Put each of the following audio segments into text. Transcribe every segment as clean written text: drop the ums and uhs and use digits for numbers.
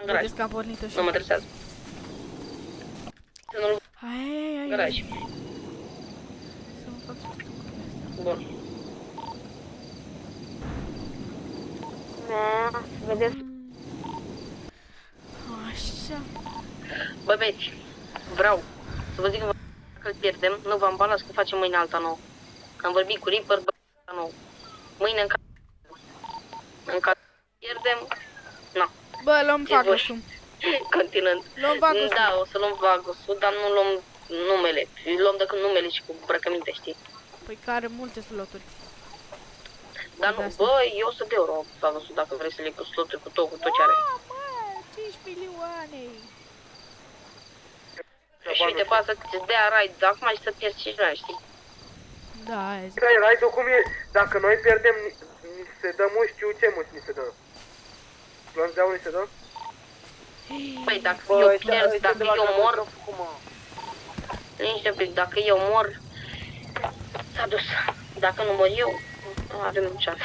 În garaj. Vedeți că am pornit-o și... Nu mă interesează. Să nu-l Hai, în garaj. Să mă fac sus. Bun. Vedeți? Așa. Bă, băieți, vreau să vă zic că dacă îl pierdem, nu vă ambalați că facem mâine alta nouă. Am vorbit cu Reaper, bă, alta nouă. Mâine în care pierdem, na. Bă, luăm Vagosul. Continuând. Luăm Vagosul. Da, o să luăm Vagosul, dar nu luăm numele. Luăm decât numele și cu îmbrăcăminte, știi? Păi că are multe sloturi. Dar nu, bă, e 100 de euro Vagosul dacă vrei să le iei cu sloturi, cu tot ce are. Mă, 5 milioane. Și uite, poate să-ți dea raid, dar acum ai să pierzi 5 milioane, știi? Da, aia zic. Raidul cum e? Dacă noi pierdem, ni se dă muși, știu ce muși ni se dă. Luăm de ni se dă? Păi dacă eu pierd, dacă eu mor, liniște un pic, dacă eu mor, s-a dus. Dacă nu mor eu, nu avem șanse.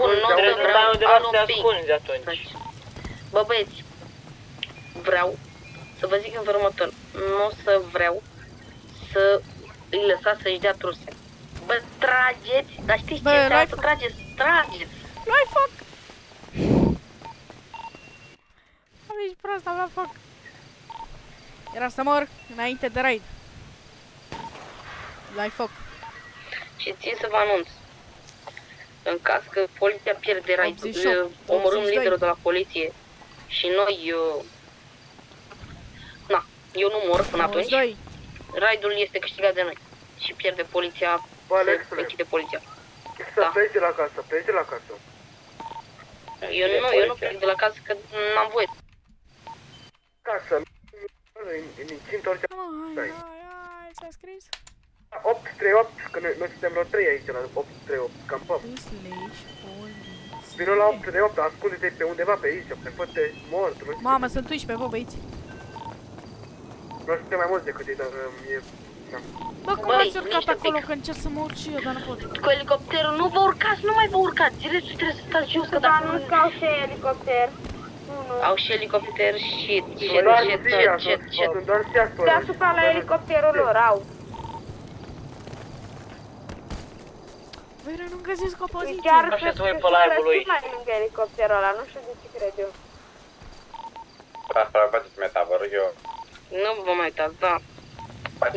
Bun, nu o să vreau, alo un pic. Bă, băieți, vreau să vă zic în felul următor, nu o să vreau să îi lăsați să-și dea truse. Bă, trageți, dar știți ce înseamnă să trageți? Trageți! Luai foc! Am ești prost, am luat foc. Era să mor înainte de raid. Luai foc. Și țin să vă anunț. În caz că poliția pierde raidul, 88, omorâm 82. liderul de la poliție și noi, na, eu nu mor până atunci, 92. raidul este câștigat de noi și pierde poliția, Bă, se Alexule, închide poliția. să Da. pleci de la casă, pleci de la casă. Eu nu plec de la casă că n-am voie. Casă, inițind orice... Hai, s-a scris. 838, că noi suntem la 3 aici, la 838, campăm. Slash poliție. Vino la 838, ascunde-te pe undeva pe aici, pe făte mort. Mamă, sunt 11, bă, băiți. Noi suntem mai mulți decât ei, dar e... Da. Bă, cum Băi, ați urcat niște acolo, pic. că încerc să mă urc și eu, dar nu pot. Cu elicopterul nu vă urcați, nu mai vă urcați, restul trebuie să stați jos, că Dar dacă nu scau și elicopter. au și elicopter și Sunt doar ția, ce. sunt doar ția Deasupra la elicopterul lor au. Băi, eu nu găsesc o poziție. Chiar Așa cred să că uit pe sunt live-ul lui. mai lângă elicopterul ăla, nu știu de ce cred eu. Asta faceți meta, vă rog eu. Nu vă mai uitați, da.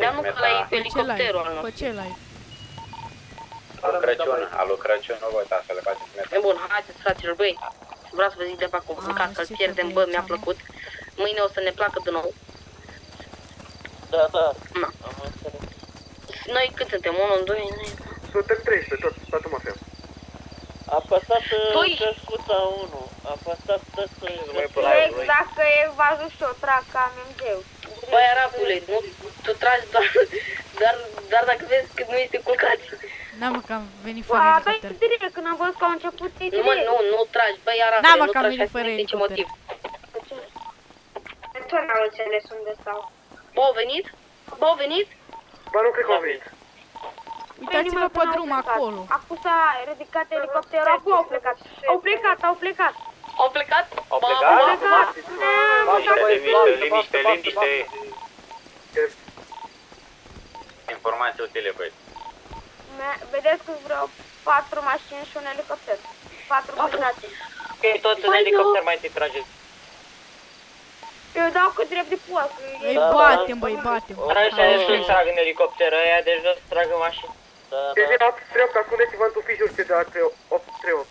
Dar nu că la Pe ce elicopterul al live? Pe nostru. ce live? Alu Crăciun, alu Crăciun, nu vă uitați să le faceți meta. E bun, haideți fraților, băi. Vreau să vă zic de pe acum, în caz că-l știu pierdem, că bă, e mi-a cea, plăcut. Mâine o să ne placă de nou. Da, da. Na. Noi cât suntem? 1, 2, Suntem 13, toată mafia. Apăsat Doi. căscuța 1, apăsat Direct dacă e vazul și o trag ca MMG-ul. Băi, arabule, nu, tu tragi doar dacă vezi că nu este culcat. Da, mă, că am venit fără Bă, elicopter. dai direct, când am văzut că au început ei Nu, mă, direct. nu tragi, băi, Da, arabule, mă, nu că am tragi, venit hai să fără ne ce elicopter. motiv. Tot n-au înțeles unde stau. Bă, au venit? Bă, au venit? Ba, nu cred că au venit. Uitați-vă pe drum acolo. Acum s-a ridicat elicopterul, acum au plecat. Au plecat, au plecat. Au plecat? Au Bă, plecat? bă, Plecat. Liniște. Informații utile, băi. Vedeți că vreo 4 mașini și un elicopter. 4 combinații. Ok, tot în elicopter mai te trageți. Eu dau cu drept de poasă. Îi batem, băi, batem. Așa de să trag în elicopter ăia, deci nu să trag în mașină. Deci din 838, ascundeți-vă în tufișuri de la 838.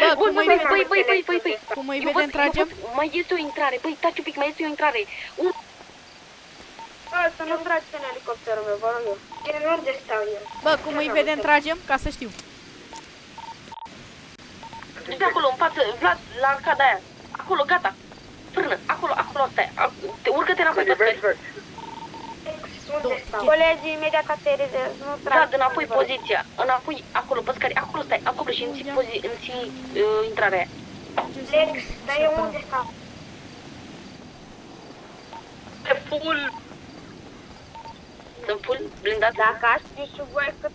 Bă, Bun, cum îi băi. Cum îi vedem, tragem? Mai este o intrare, băi, taci un pic, mai este o intrare. Bă, să nu tragi în elicopterul meu, vă rog eu. În unde stau eu? Bă, cum îi vedem, tragem? Ca să știu. Du-te acolo, în față, Vlad, la arcada aia. Acolo, gata. Frână, acolo, stai. Urcă-te înapoi pe scări. Unde stau? Colegii, imediat aterizez, nu tragi. Vlad, înapoi poziția. Înapoi, acolo, pe scări. Acolo stai, acolo și înții intrarea aia. Lex, dar eu unde stau? Pe full. Sunt full blindat. Dacă aș ști și voi cât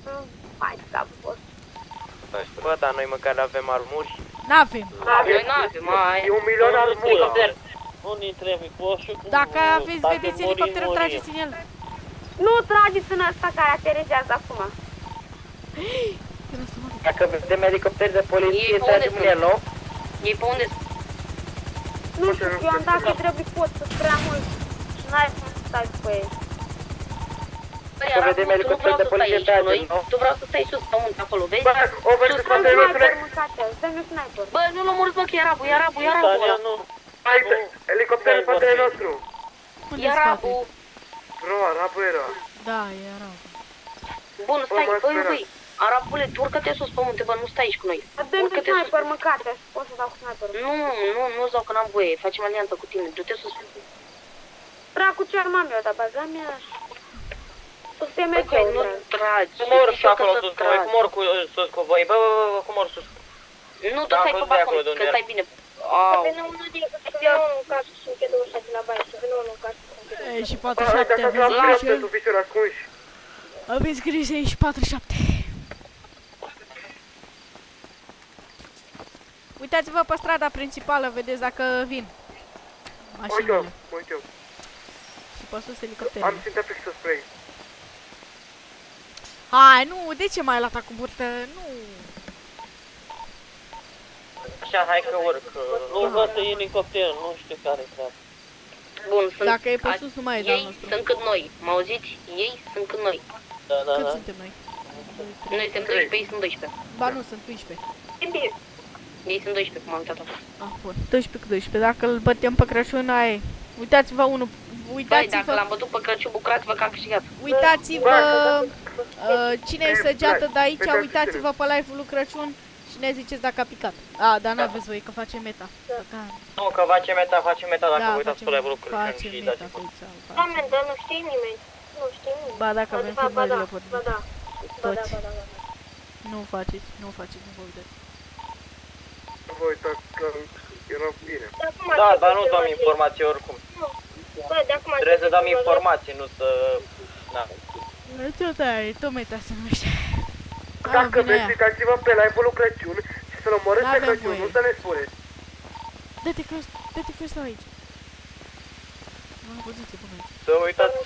mai capul vostru. Bă, dar noi măcar avem armuri. N-avem. Noi n-avem, E 1 milion al mula. Elicopter. Nu-i trebuie cu oșul. Dacă aveți, vedeți elicopterul, trageți în el. Nu trageți în ăsta care aterizează acum. Dacă vedem elicopter de Ei, poliție, pe tragem unde în el, nu? Ei pe unde Nu știu, eu am dat că trebuie pot să prea mult. Și n-ai cum să stai cu ei. Băi, Să Arabu, vedem tu nu elicopter vreau de să stai poliție, aici cu tragem, noi, nu? tu vreau să stai sus, pământ, acolo, vezi? Bă, o vezi Sus, cu Dă-mi fratele sniper, nostru? mâncați, dă-mi un sniper. Bă, nu-l omorâți, mă, că e Arabu, e Arabu, e Arabu Tania, ăla. nu. Hai, elicopterul fratele nostru. Unde E în spate? Arabu. Bro, Arabu era. Da, era. Bun, stai, mă băi, sperați. băi. Arabule, tu urcă-te sus, pământe, bă, nu stai aici cu noi. Dă-mi un Urcă-te sus. sniper, mâncați, pot să dau cu sniperul. Nu zau că n-am voie, facem alianță cu tine, du-te sus. Dracu, ce armam eu, dar bagă-mi așa. Tu te Băi, mergeu, nu drag. tragi. Cum mor Zici și eu că acolo să sus cu voi, tragi. cum mor sus cu voi, bă, cum mor sus. Nu, tu Da, stai am pe văzut de acolo balcon, de unde că era. stai bine. Au. Vină unul din, vină unul în casă și închide ușa de la baie și vină unul în casă și închide E, și Bă, 47, uite, așa aveți să grijă. tu fișuri ascunși. Aveți grijă aici, 47. Uitați-vă pe strada principală, vedeți dacă vin Uite-o, mașinile. uite-o. Și pe sus Am elicopterele. sintefix să spray. Hai, nu, de ce mai luat cu burtă? Nu. Așa, hai că urc. Nu văd elicopter, nu știu care treaba. Bun, sunt... Dacă e pe sus, nu mai e de-al Ei nostru. sunt cât noi, mă auziți? Ei sunt cât noi. Da, da, Cât da. suntem noi? Noi suntem 12, ei sunt 12. Ba nu, sunt 11. Ei sunt 12, cum am uitat acum. Ah, bun. 12 cu 12. Dacă îl bătem pe Crăciun, ai... Uitați-vă unul. Băi, dacă Uitați-vă. l-am bătut pe Crăciun, bucurați-vă că a câștigat. Uitați-vă. Cine e săgeată de aici? Uitați-vă Uitați-vă pe live-ul lui Crăciun și ne ziceți dacă a picat. A, dar n-aveți voi, că face meta. Da, Nu, că face meta dacă da, vă uitați pe live-ul lucrurilor face și meta dați pe acolo. aici. face. Oameni, dar nu știe nimeni. Nu știe nimeni. Ba, dacă avem filmările pornite. Ba da. Toți. Nu faceți, nu vă uitați. Vă uitați că era bine. Da, dar nu dăm informații oricum. Bă, de acum... Trebuie să dăm informații, nu să... Na. Tot aia e, tot meta se numește. Dacă vreți, uitați-vă pe live-ul lui Crăciun și să-l omorâți pe N-avem Crăciun, voie. nu să ne spuneți. Dă-te că stau aici. Am o poziție bună aici. Să uitați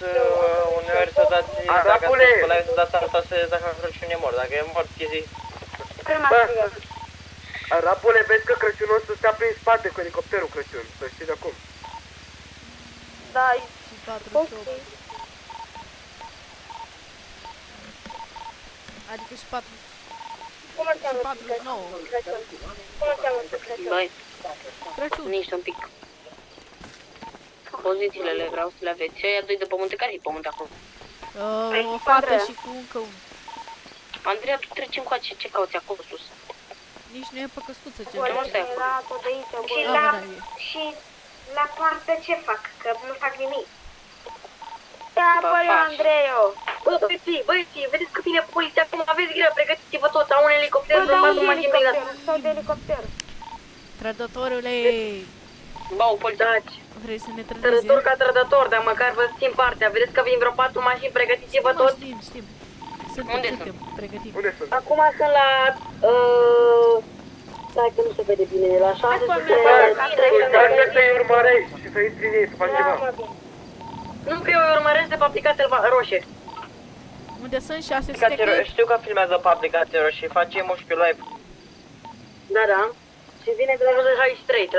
uneori să dați... Dacă ați Arabule! pe live să dați alta să vedeți dacă Crăciun e mort. Dacă e mort, chizii. Bă, Arabule, vezi că Crăciunul ăsta stea prin spate cu elicopterul Crăciun, să știi de acum. Da, Și 48. ok. Adică și 4. Cum îl cheamă? 49. Crăciun. Cum îl cheamă pe Crăciun? Băi, Crăciun. niște un pic. Pozițiile le vreau să le aveți. Ăia doi de pământe, care e pământ acolo? O fată și cu încă unul. Andreea, tu treci încoace, ce cauți acolo sus? Nici nu e pe căscuță ce Bun, face. stai acolo. Era tot de aici, Și bă. la... Și la poartă ce fac? Că nu fac nimic. Da, băi, Andreio. Bă, băieții, vedeți că vine poliția acum, aveți grijă, pregătiți-vă toți, au un elicopter, Bă, să da, facă un mașini pregătiți. elicopter, stau de elicopter. Trădătorule, Bau, polițaci, vrei să ne trădător trădezi? ca trădător, dar măcar vă țin partea, vedeți că vin vreo 4 mașini, pregătiți-vă Mă, toți. știm. Unde Suntem pregătiți. Unde sunt? Acum sunt la... Stai că nu se vede bine, la 600... Uitați să-i urmărești și să intri în ei, să faci ceva. Nu că eu îi urmăresc de pe aplicația roșie. Unde sunt 600 clip? Știu că filmează pe aplicație roșie, face emoji pe live. Da, da. Și vine de la 163.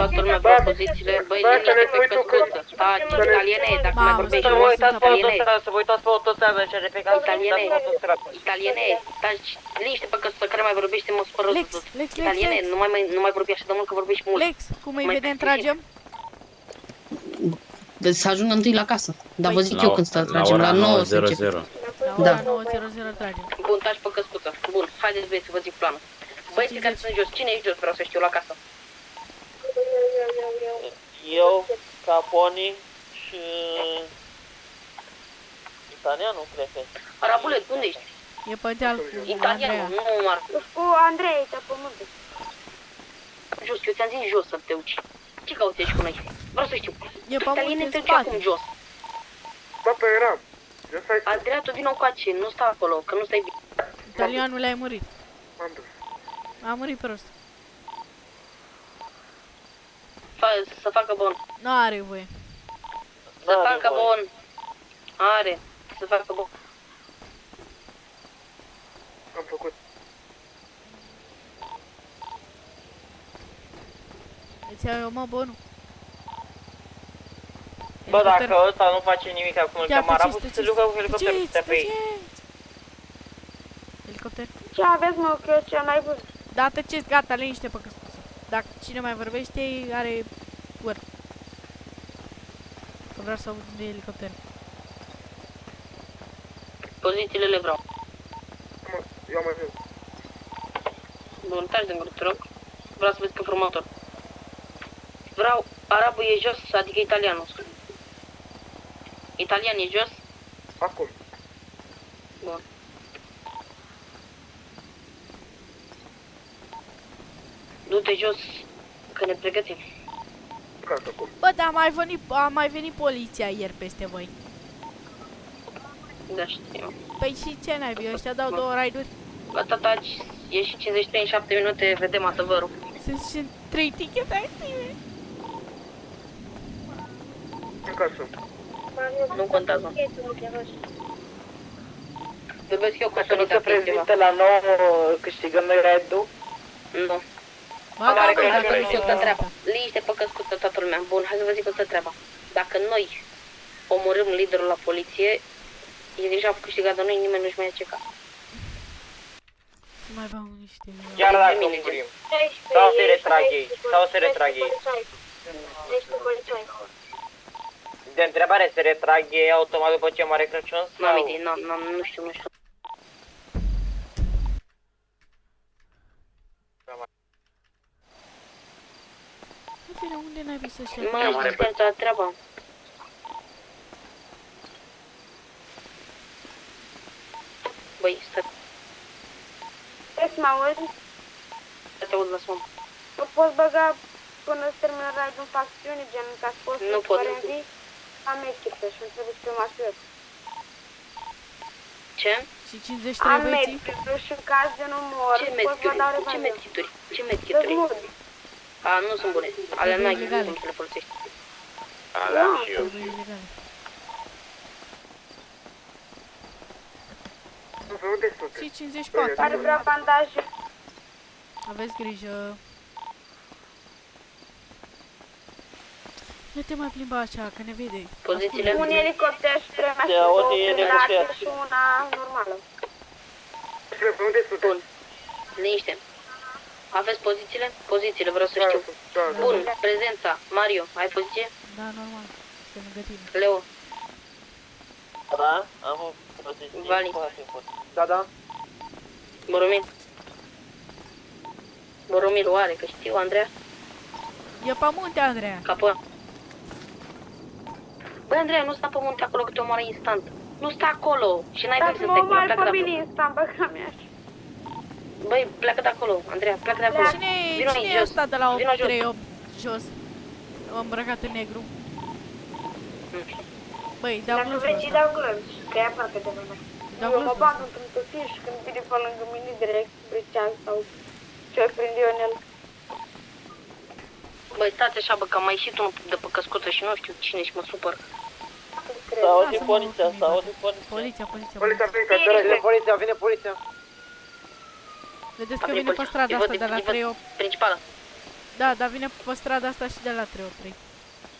Toată lumea vrea pozițiile, băi, liniște pe căscuță. Taci, italiene, dacă mai vorbești. Să vă uitați pe Italiene, autostradă, să vă uitați pe autostradă și de pe care Italiene. pe autostradă. italiene, taci, liniște pe căscuță, care mai vorbește, mă supără Lex, tot. Lex, Italiene, nu mai vorbi așa de mult, că vorbești mult. Lex, cum îi Mai vedem, puțin. tragem? Deci să ajungă întâi la casă. Dar vă zic La eu o- când să tragem, la 9 să 9:00. începem. La Da. ora 9:00 tragem. Bun, taci pe căscuță. Bun, haideți băieți să vă zic planul. Băieții care sunt jos, cine e jos, vreau să știu, la casă. Eu, Caponi și... Italianul, cred că. Arabule, unde ești? E pe deal cu Italianul, Andreea. nu Marcu. Cu Andrei, aici, pe munte. Jos, eu ți-am zis jos să te uci. Ce cauți aici cu noi? Vreau să știu. E pe Italiene munte te în duce acum spate. jos. Bă, pe eram. Eu stai sus, Andreea, tu vină încoace, nu sta acolo, că nu stai bine. Italianul le-ai murit. m-am dus. A murit prost. Să facă bun. Nu are voie. Să N-are facă voie. bun. Are. Să facă bun. Am făcut. Îți iau eu, mă, bonul. Bă, dacă ăsta nu face nimic acum, îl cheamă arabul să se ducă cu helicopterul să stea pe ei. Helicopter. Ce aveți, mă, că eu cel mai bun? Da, tăceți, gata, liniște pe căscuță. Dacă cine mai vorbește, are word. Că vreau să aud de helicopter. Pozițiile le vreau. Eu am ajuns. Bun, taci de mult, te rog. Vreau să vezi informator. Vreau, arabul e jos, adică italianul. Italian e jos? Acum. Bun. Du-te jos, că ne pregătim. Gata, acum. Bă, dar a mai venit poliția ieri peste voi. Da, știu. Păi și ce naibii, ăștia dau 2 raiduri? Gata, taci, ieși 53 în 7 minute, vedem adevărul. Sunt și 3 tichete active. În casă. Nu contează. Vorbesc eu cu Dacă nu se Sonita Festival. prezintă la 9, câștigăm noi raid-ul? Nu. Bă, Am da, are bă, că dacă nu nu se se treaba. Liniște pe căscuță toată lumea. Bun, hai să vă zic o treaba. Dacă noi omorâm liderul la poliție, e deja câștigat de noi, nimeni nu-și mai ia ce ca. Să mai bau niște... Chiar dacă murim. Sau se retrag ei, sau se retrag ei. De întrebare, se retrag ei automat după ce Mare Crăciun? N-am Sau... idee, nu știu. În fine, unde n-ai văzut ăștia? Mă, știți la treaba. Băi, stai, Trebuie să mă auzi? să te aud la somn. Nu poți băga până să termină raid în facțiune, gen ca să poți Nu pot. Am echipă și îmi trebuie să fiu masiv. Ce? Și 53 Am băieții? medkit și în caz de nu mor, Ce pot să vă dau medkituri? Ce revanșă. medkituri? Ce Să medkituri? mor. A, nu sunt bune. Alea n-ai Ilegale. cum să le folosești. Alea am și eu. Bă, ilegale. Unde sunt? Și 54. Care vrea bandaje. Aveți grijă. Nu te mai plimba așa, că ne vede. Pozițiile? Un elicopter și trei mașini, Se aude două negociat. blindate și una normală. Unde sunt? Bun. Liniște. Aveți pozițiile? Pozițiile, vreau să Da, știu. da, da. Bun, prezența. Mario, ai poziție? Da, normal. Este lângă tine. Leo, Da? Am o poziție Vali. foarte bună. Da, da. Boromir. Boromir oare, că știu, Andreea? E pe munte, Andreea. Capă. Băi, Andreea, nu sta pe munte acolo că te omoară instant. Nu sta acolo și n-ai voie Dacă să mă stai acolo, omar pleacă de pe acolo. mine instant, băga mea. Băi, pleacă de acolo, Andreea, pleacă de acolo. Cine Vino e aici jos. ăsta de la Vino jos. 838 jos? Îmbrăcat în negru. Nu știu. Băi, dau Dacă blusul vrei să-i ăsta. dau glonț, că e aproape de mine. Dau Eu mă blusul bag ăsta. într-un tufiș când vine pe lângă mine direct, briceag sau ce-o prind eu în el. Băi, stați așa, bă, că am mai ieșit unul de pe căscuță și nu știu cine și mă supăr. Să auzi Lasă-mă, poliția, mă, să auzi poliția. Poliția, poliția. Poliția venit, Bine, aderează. Vine poliția, vine poliția. Vedeți A că venit vine pe poliția. strada Îi asta văd, de la îi văd. 38. Principală. Da, dar vine pe strada asta și de la 383.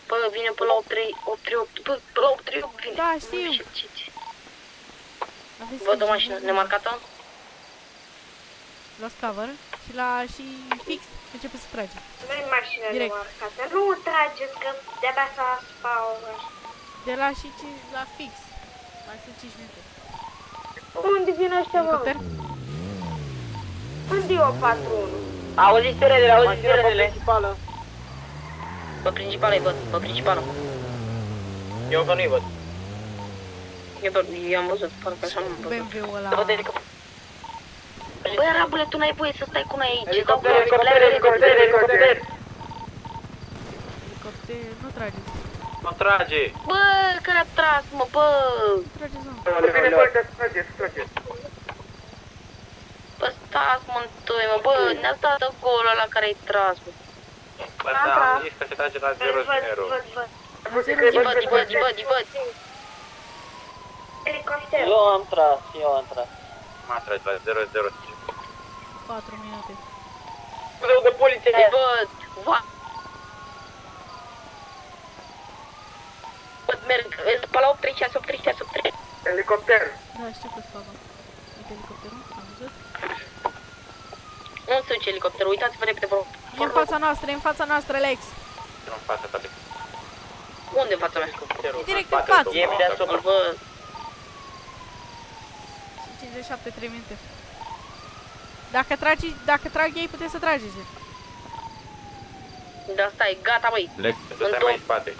Bă, vine pe la 838, bă, pe la 838 vine. Da, știu. Nu știu ce. Aveți Văd o grijă, mașină nu- nemarcată. Luați cover și fix începe să trage. Nu e mașină de Direct. marcată. Nu trageți că de-abia s-a spau. De la și la fix. Mai sunt 5 minute. Unde vin ăștia, mă? Helicopter? Unde e o 4-1? Auzi sirenele, auzi sirenele. Pe principală îi văd, pe principală. Eu că nu-i văd. Eu am văzut, parcă așa nu am văzut. BMW-ul ăla. Văd elicopter. Băi, arabule, tu n-ai voie să stai cu noi aici. Dau Elicopter, glonț, elicopter, pleacă, elicopter, elicopter. Helicopter, nu trageți. Mă trage! Bă, care a tras, mă, bă. Nu trageți, nu. Vine poliția să trage, să trage. Bă, Stați, mă, întâi, mă, bă, ne-ați dat acolo la care ai tras, mă. Bă, da, am zis că se trage la 0-0. Văd. Elicopter. Eu am tras. M-a trage la 0-0. 4 minute. Scuze de poliție. Îi văd. Văd, merg. Pe la 836. Elicopter. Da, știu că spava. Uite elicopterul, am văzut. Unde se duce elicopterul? Uitați-vă repede, vă rog. E în fața noastră, Alex. Nu în față, tati. Unde în fața mea? E direct în față. E deasupra. Îl văd. 57, 3 minute. Dacă trag ei, puteți să trageți. Da, stai, gata, băi. Lex, tu stai mai în spate.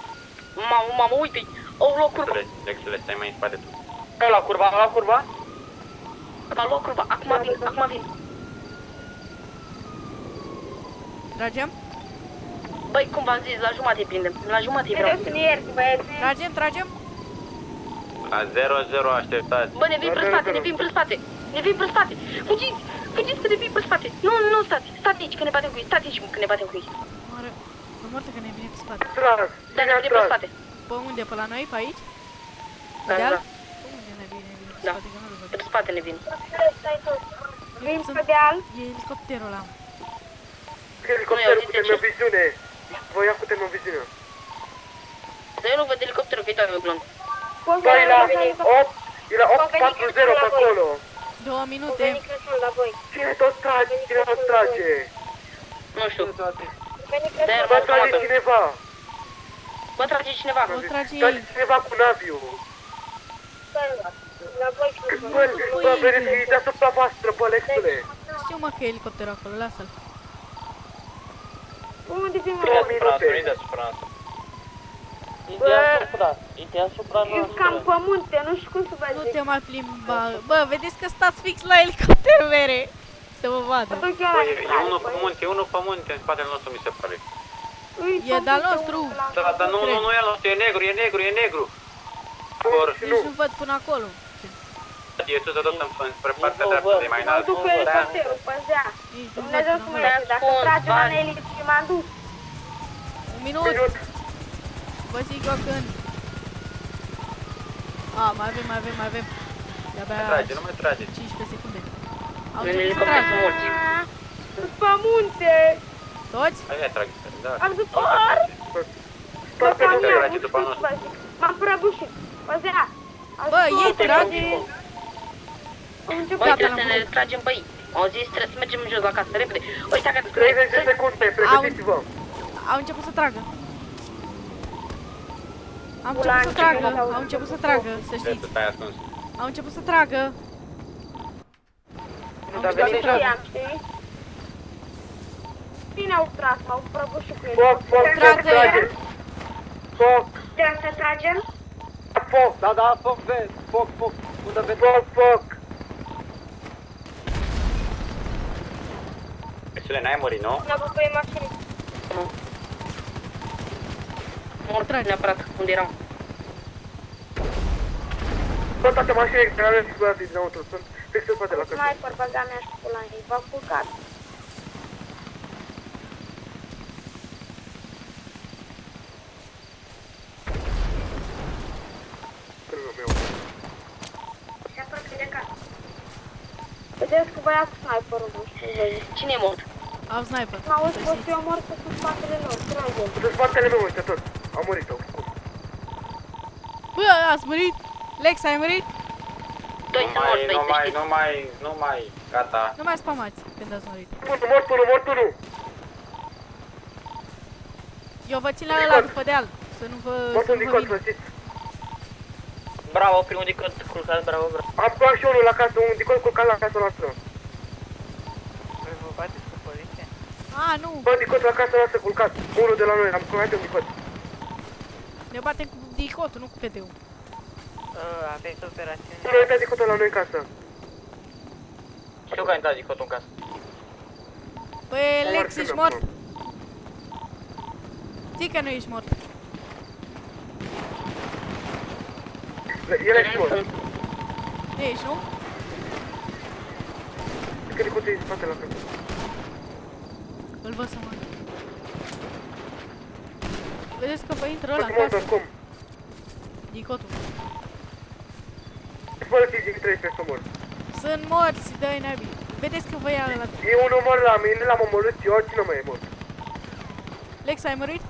Mamă, uite-i. Au luat curba. Lexule, stai mai în spate tu. Am luat curba. A luat curba. Acum vin. Tragem? Băi, cum v-am zis, la jumate îi prindem. La jumate îi vreau. Trebuie să ne ierți, băieți. Tragem? La 0-0 așteptați. Bă, ne vin pe spate. Fugiți că ne vin pe spate. Nu, stați aici că ne batem cu ei. Oare, să moartă că ne vine pe spate. Tras. Da, ne vine pe spate. Pe unde? Pe la noi? Pe aici? Da. Pe unde ne vine pe Da. spate? Că nu-l văd. Pe spate ne vin. Stai tot. Vin pe deal. E elicopterul ăla. Elicopterul cu termoviziune. Voi ia cu termoviziune. Dar eu nu văd elicopterul că e doamne blond. Băi, e la 840 pe acolo. 2 minute. Veni Crăciun la voi. Cine tot trage? Nu știu. Veni Dar Bă, trage cineva. Bă, trage cineva. O trage Trage ei. cineva cu naviu. Crăciun. La voi Crăciun. Bă, verifici deasupra voastră, bă, Lexule. Știu mă că e elicopterul acolo, lasă-l. Unde vin mă? 2 minute. E deasupra Eu noastră. cam pe munte, nu știu cum să vă Nu zic. te mai plimba. Bă, vedeți că stați fix la elicopter, mere. Să vă vadă. Duc eu la Băi, e intrare, unul băieți. pe munte, în spatele nostru mi se pare. E de-al nostru. Da, dar nu e al nostru, e negru. Nici nu văd până acolo. E sus de tot spre partea dreaptă, de mai Mă înalt. duc pe elicopterul, păzea. Nici nu văd Dumnezeu să până mă acolo. ierte, dacă trage la Nelly și m-am dus. Un minut. Vă zic eu când. A, mai avem. De-abia Nu mai trage. 15 secunde. Au În început să elicopter tragă. sunt morți. Sunt pe munte. Toți? Hai, trage, da. Ajutor! Tot pe Mama mea, trage nu după știu nostru. să vă zic. M-am prăbușit. Păzea. Bă, ei trag. Am început Băi, Gata, trebuie să l-am ne tragem, băi. Au zis, trebuie să mergem jos la casă, repede. Ăștia care 30 de secunde, pregătiți-vă. Au început să tragă. Au Ula, început să tragă, să Trebuie știți. să stai ascuns. Au început să tragă. Au Dar început să tragă. știam, știi? Bine au tras, m-au prăbușit cu ei. Foc, trage. Foc, Trebuie să tragem? foc, Da, foc, vezi. Foc. Unde vezi? foc. Lexule, n-ai murit, nu? La bucăi mașini. mort neapărat unde eram. Bă, toate mașinile care avem figurate dinăuntru sunt fix în spate la casă. Sniper, băga mea și pula în ei, v-a culcat. Stângul meu. Se apropie de casă. Vedeți că băiatul sniperul, nu știu, vezi. Cine e mort? Au sniper. N-auzi, să pot știți. fi omor că sunt spatele lor, trage. Sunt în spatele meu, uite tot. Au murit, au făcut. Bă, ați murit? Lex, ai murit? Doi sunt morți, băi, să știți. Nu mai, gata. Nu mai spamați când ați murit. Mort unul. Eu vă țin la ăla după deal. Să nu vă, Mort să un nu vă dicot, vină. să știți. Bravo, primul dicot culcat, bravo. Am luat și unul la casă, un dicot culcat la casa noastră. Vă bateți cu poliția? A, nu. Bă, dicot la casa noastră culcat. Unul de la noi, am culcat un dicot. Ne batem cu dicotul, nu cu PD-ul. Aveți operațiune? Nu a uitat dicotul la noi în casă. Știu că a intrat dicotul în casă. Băi, Lex, mort, ești nu. mort? Zic că nu ești mort. El e și mort. Nu ești, nu? că elicopterul e în spate la casă. Îl văd să moară. Vedeți că vă intră ăla în Poate casă. mă cum? Dicotul. Fără fizic trebuie să mor. Sunt morți, dă-i nabii. Vedeți că vă ia ăla. E un omor la mine, l-am omorât eu, cine mai e mort? Lex, ai murit?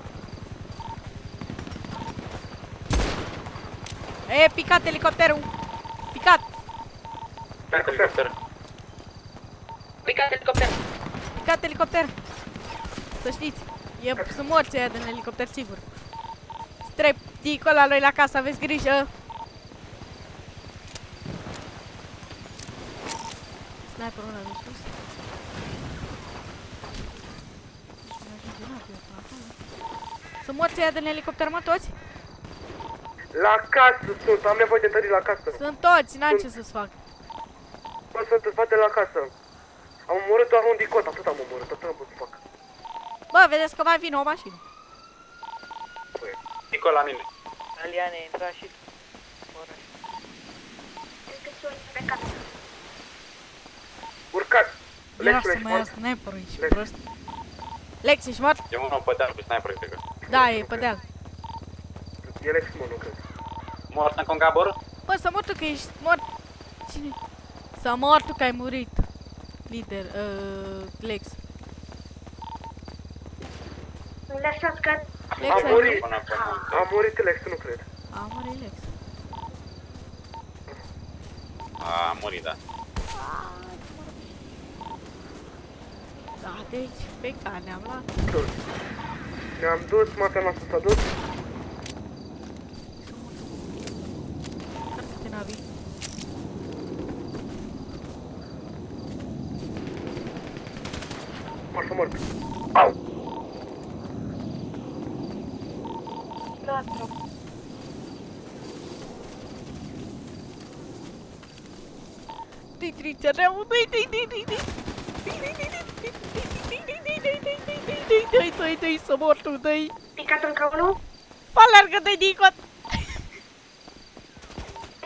E, picat elicopterul! Picat! Helicopter. Picat elicopter. Picat elicopter! Să știți, sunt morți aia din elicopter, sigur. Strep, dic ăla lui la casă, aveți grijă! Sniperul ăla de sus. Sunt morți aia din elicopter, mă, toți? La casă sunt, am nevoie de întări la casă. Sunt toți, n-am ce să-ți fac. Mă, sunt în spate la casă. Am omorât doar un dicot, atât am omorât, atât am putut să fac. Bă, vedeți că mai vine o mașină. Nico la mine. Aliane, intra și... Cred că sunt pe casă. Urcați! Era Lex, să ești mai ia mort? sniperul, ești Lex. prost. Lex, ești mort? E unul pe deal cu sniper, cred că. Da, e pe deal. E Lex, mă, nu cred. Mort în Gabor? Bă, să mor tu că ești mort. Cine? Să mor tu că ai murit. Lider, Lex. Îmi lăsați că... Lex, Am ai murit. murit? Am murit Lex, nu cred. A murit Lex. A murit, da. Da, deci, pe care ne-am luat. Ne-am dus, mafia noastră s-a dus. Carcă-te nabii. Mor să mor. Au! Dă-i, să mor tu, dă-i. Picat încă unul. Alergă, dă-i, Dicot.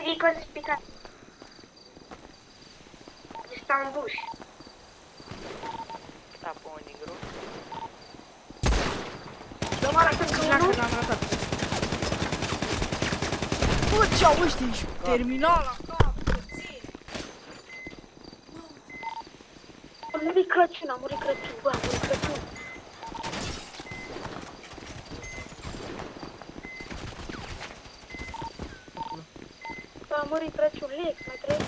Dicot picat. Este în buș. Tapă un negru. Doamna, sunt încă unul. L-am ratat. Bă, ce-au ăștia, ești terminala. A murit Crăciun, a murit Crăciun, bă, a murit Crăciun. Bă, a murit Crăciun, Lex, mai trăit.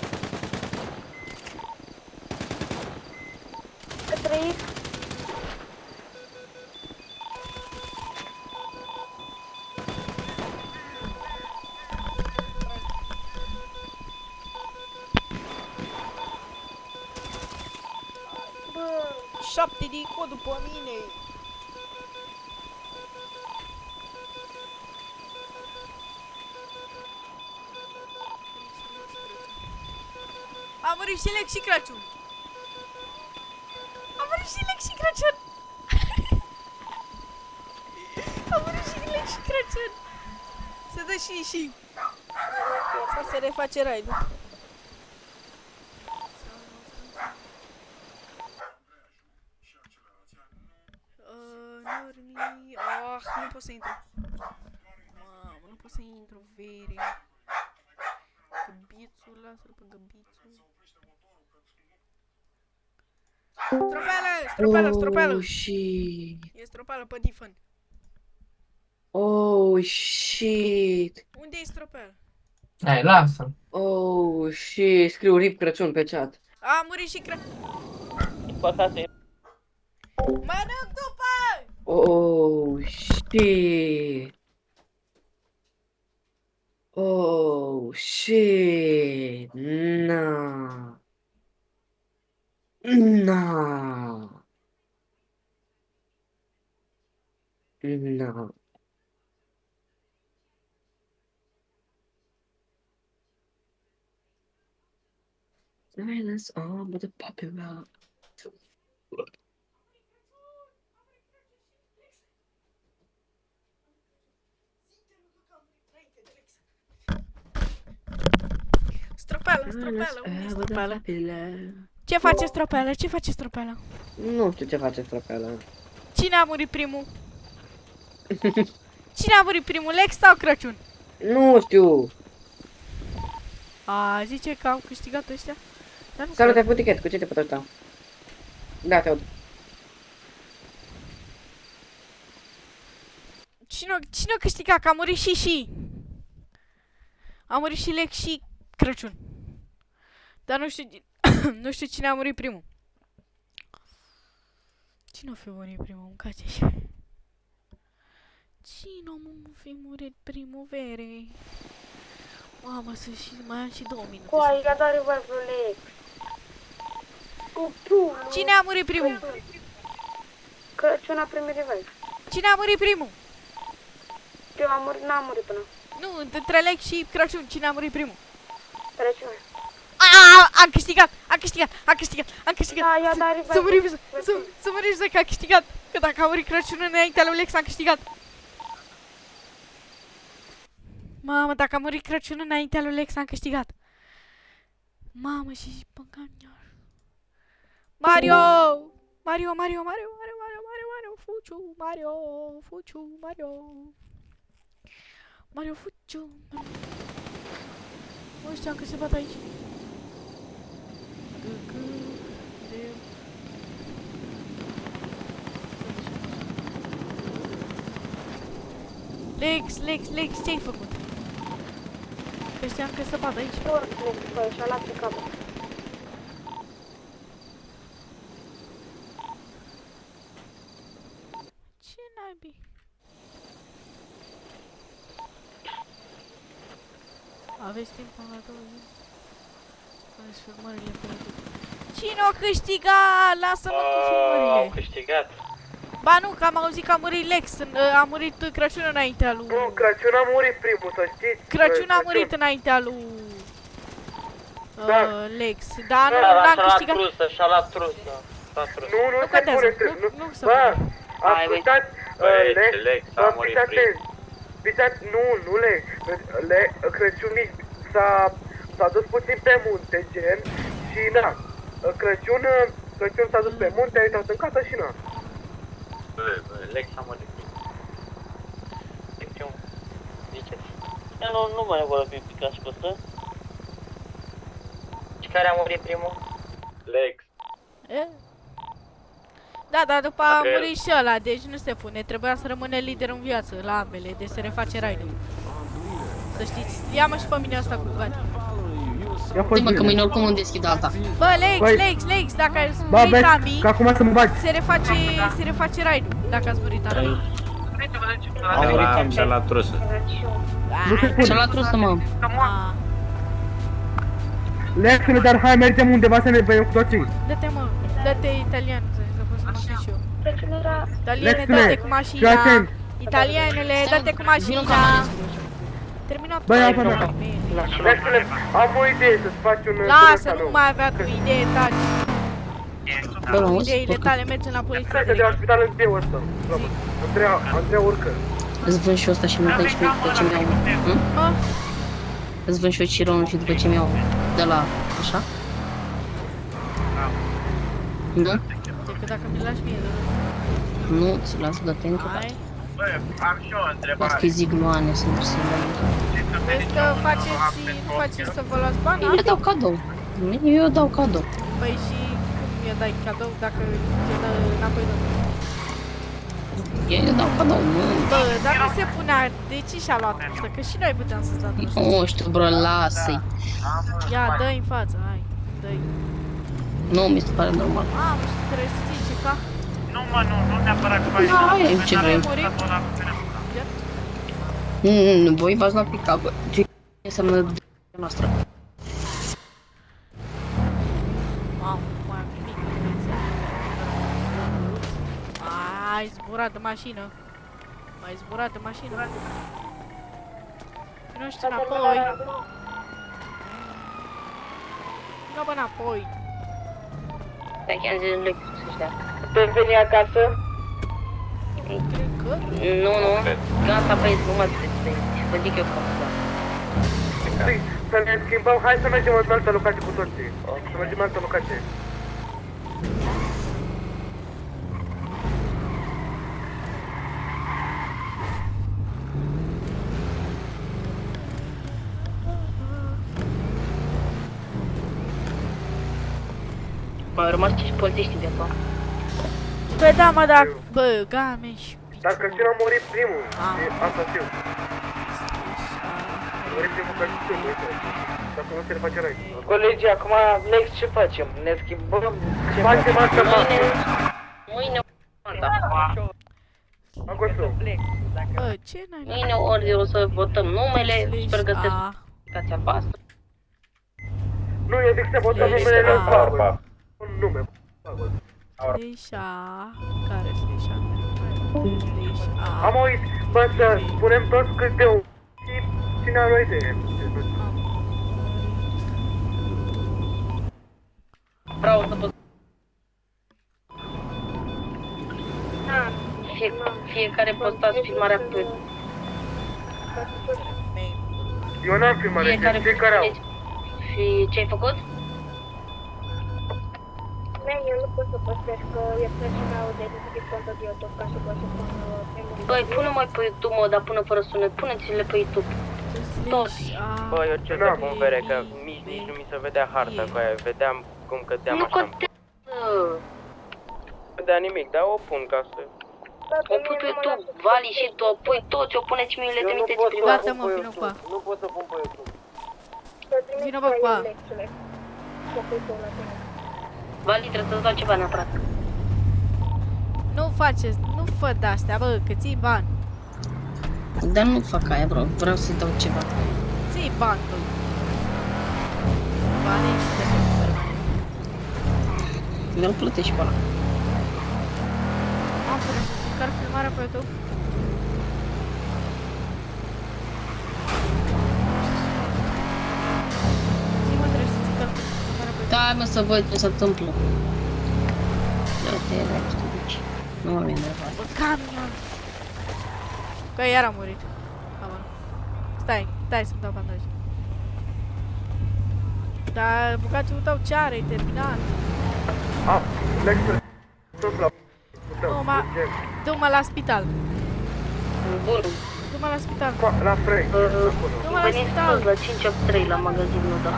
A trăit. Bă, 7 Dicot după mine. A murit și Lex și Crăciun. A murit și Lex și Crăciun. A murit și Lex și Crăciun. Se dă și. Să se reface raidul. Nu pot să intru. Mamă, nu pot să intru, veri. Găbițul, lasă-l pe găbițul. Stropelă! Oh, shit. E stropelă pe Difan. Oh, shit. Unde e stropelă? Hai, lasă. Oh, shit. Scriu RIP Crăciun pe chat. A murit și Din păcate, Mănânc după! Oh, shit. Oh, shit. Nah. Nah. Nah. Silence on but the popular. Stropelă, unde e stropelă? Ce face stropelă? Ce face stropelă? Nu știu ce face stropela. Cine a murit primul? Cine a murit primul, Lex sau Crăciun? Nu știu. A, zice că au câștigat ăștia. Dar nu Salut, cred. ai făcut tichet. Cu ce te pot ajuta? Da, te aud. Cine a câștigat? Că a murit și. A murit și Lex și Crăciun. Dar nu știu, nu știu cine a murit primul. Cine a fi murit primul? Mâncați așa. Cine a fi murit primul vere? Mamă, să și mai am și 2 minute. Coai, i-a dat revive Lex. Copilul. Cine a murit primul? Crăciun a primit revive. Cine a murit primul? Eu am murit, n-am murit până. Nu, între Lex și Crăciun, cine a murit primul? Crăciun. Am câștigat! Am câștigat! Da, i-a dat revive. Să mă ridic că a câștigat! Că dacă a murit Crăciun înaintea lui Lex, am câștigat! Mamă, dacă a murit Crăciun înaintea lui Lex, am câștigat! Mamă, și păcăniar! Mario! Fuciu! Mario, fuciu! Nu știam că se bat aici. Lex, ce-ai făcut? Că știam că se bat aici. Lex, băi, și-a luat pe capă. Ce naibii? Aveți timp până la 2 zi? Puneți filmările pe YouTube. Cine a câștigat? Lasă-mă cu Au filmările. câștigat. Ba nu, că am auzit că a murit Lex, a murit Crăciun înaintea lui... Nu, Crăciun a murit primul, să știți. Crăciun a murit înaintea lui... Da. Lex, dar nu Da, l-am și-a luat câștigat. trusă, și-a luat trusă. S-a trus. Nu, Nu se contează, pune, nu se Bă, pune. ascultați, Lex a murit primul. Nu, Lex, Crăciun s-a dus puțin pe munte, gen, și na, Crăciun s-a dus pe munte, a intrat în casă și na. Lex a murit primul. Ziceți. Nu mai vorbim picat și pe ăsta. Și care a murit primul? Lex. E? Da, dar după a Gabriel. murit și ăla, deci nu se pune. Trebuia să rămâne lider în viață la ambele, deci se reface raidul. Să știți, ia-mă și pe mine asta cu Gati. Uite mă că mâine oricum îmi deschid alta. Bă, Băi. Lex, dacă ați Bă, murit băi, ambii, că acum să mă bagi. se reface raidul, dacă ați murit ambii. Și-a luat trusă. Nu se Și-a pune. luat trusă, mă. Ah, Lexule, dar hai, mergem undeva să ne vedem cu toții. dă-te mă, dă-te italian, să pot să mă știu și eu. Crăciun era... Italiene, Lexule, dă-te cu fii mașina. atent. Italienele, dă-te cu Vino mașina. ca mine. Terminat. Băi, Băi, apa mea. Lexule, am o idee să-ți faci un... Lasă, nu mai avea tu idee, taci. Bă, mă auzi? Ideile tale merge la poliție. Cred de la spital în ziua ăsta. Andreea urcă. Îți vând și ăsta și mi-au și după ce mi-au... Mă? Îți vând și eu cironul și după ce mi-au de la... Așa? Nu? Decât dacă mi-l lași mie, Nu, ți las, dă-te încă. hai. Las că-i zic lui Ane să nu se Vezi că faceți, nu faceți să vă luați bani? Eu dau cadou. Eu dau cadou. Păi și cum îi dai cadou dacă ți-o dă înapoi de Eu dau cadou, nu. Bă, dar nu se punea, de ce și-a luat asta? Că și noi puteam să-ți dăm. Nu știu, bro, lasă-i. Ia, dă-i în față, hai, dă-i. Nu, mi se pare normal. Mamă, și trebuie să ții ceva. Da, e ce vrei. Voi v-ați luat pica, bă. Ce înseamnă de noastră? Mamă, mai am nimic. Ai zburat de mașină. Ai zburat de mașină. Nu știu înapoi. Nu bă înapoi. Dacă am zis Lex, să știa. Putem veni acasă? Cred că... Nu, gata, băieți, nu mă trebuie. Vă zic eu cum să. Să ne schimbăm, hai să mergem în altă locație cu toții. Să mergem în altă locație. Au rămas 5 polițiști în viața. Bă, da, mă, da, bă, game și Dar Crăciun a murit primul. Ah. E asta știu. A murit primul Crăciun, uite. Dacă nu se le face rai. Colegii, acum, Lex, ce facem? Ne schimbăm? Ce Facem asta, facem. Mâine Agosto. bă, ce n-ai? Mâine ori o să votăm numele, sper că sunteți A, aplicația voastră. Nu, eu zic să votăm Slash numele lui A. Pavel. Un nume. slash A, care slash A? Slash A. Am uit, bă, să spunem toți câte un și cine are o idee. Vreau să vă... Fiecare postați filmarea pe... Eu n-am filmat, Fiecare fiecare au. Și ce ai făcut? Eu nu pot să postez că e presiunea aude de contul de YouTube ca să pot să pun pe Băi, pune mai pe YouTube, mă, dar pune fără sunet. Puneți-le pe YouTube. Toți. Slash A. Bă, eu ce Da. să pun bere, că nici nu mi se vedea harta cu aia, vedeam cum cădeam Nu așa. contează. Nu vedea nimic, dar o pun ca să... O pui pe YouTube, Vali și tu, o pui toți, o puneți mie, le trimiteți privat. Gata, mă, vină cu A. Nu pot să pun pe YouTube. Vină, bă, cu A. Vali, trebuie să-ți dau ceva neapărat. Nu faceți, nu fă de-astea, bă, că ții bani. Dar nu fac aia, bro. Vreau să-i dau ceva. Ții bani, bă. Banii și de permanent. Mi-l plătești pe ăla. Am până să car filmarea pe YouTube. Zi-mă, trebuie să ții car filmarea pe YouTube. Da, mă, să văd ce se întâmplă. Da, te erai, știi, deci. Nu m-am enervat. Bă, camion! Că iar a murit. Am. Stai să-mi dau bandaj. Dar bucatul tău ce are? E terminat. A, lecție. Tot la... Nu, ma... Du-mă la spital. Bun. Du-mă la spital. La Frank, acolo. Du-mă la Veniți spital. toți la 583 la magazinul, da.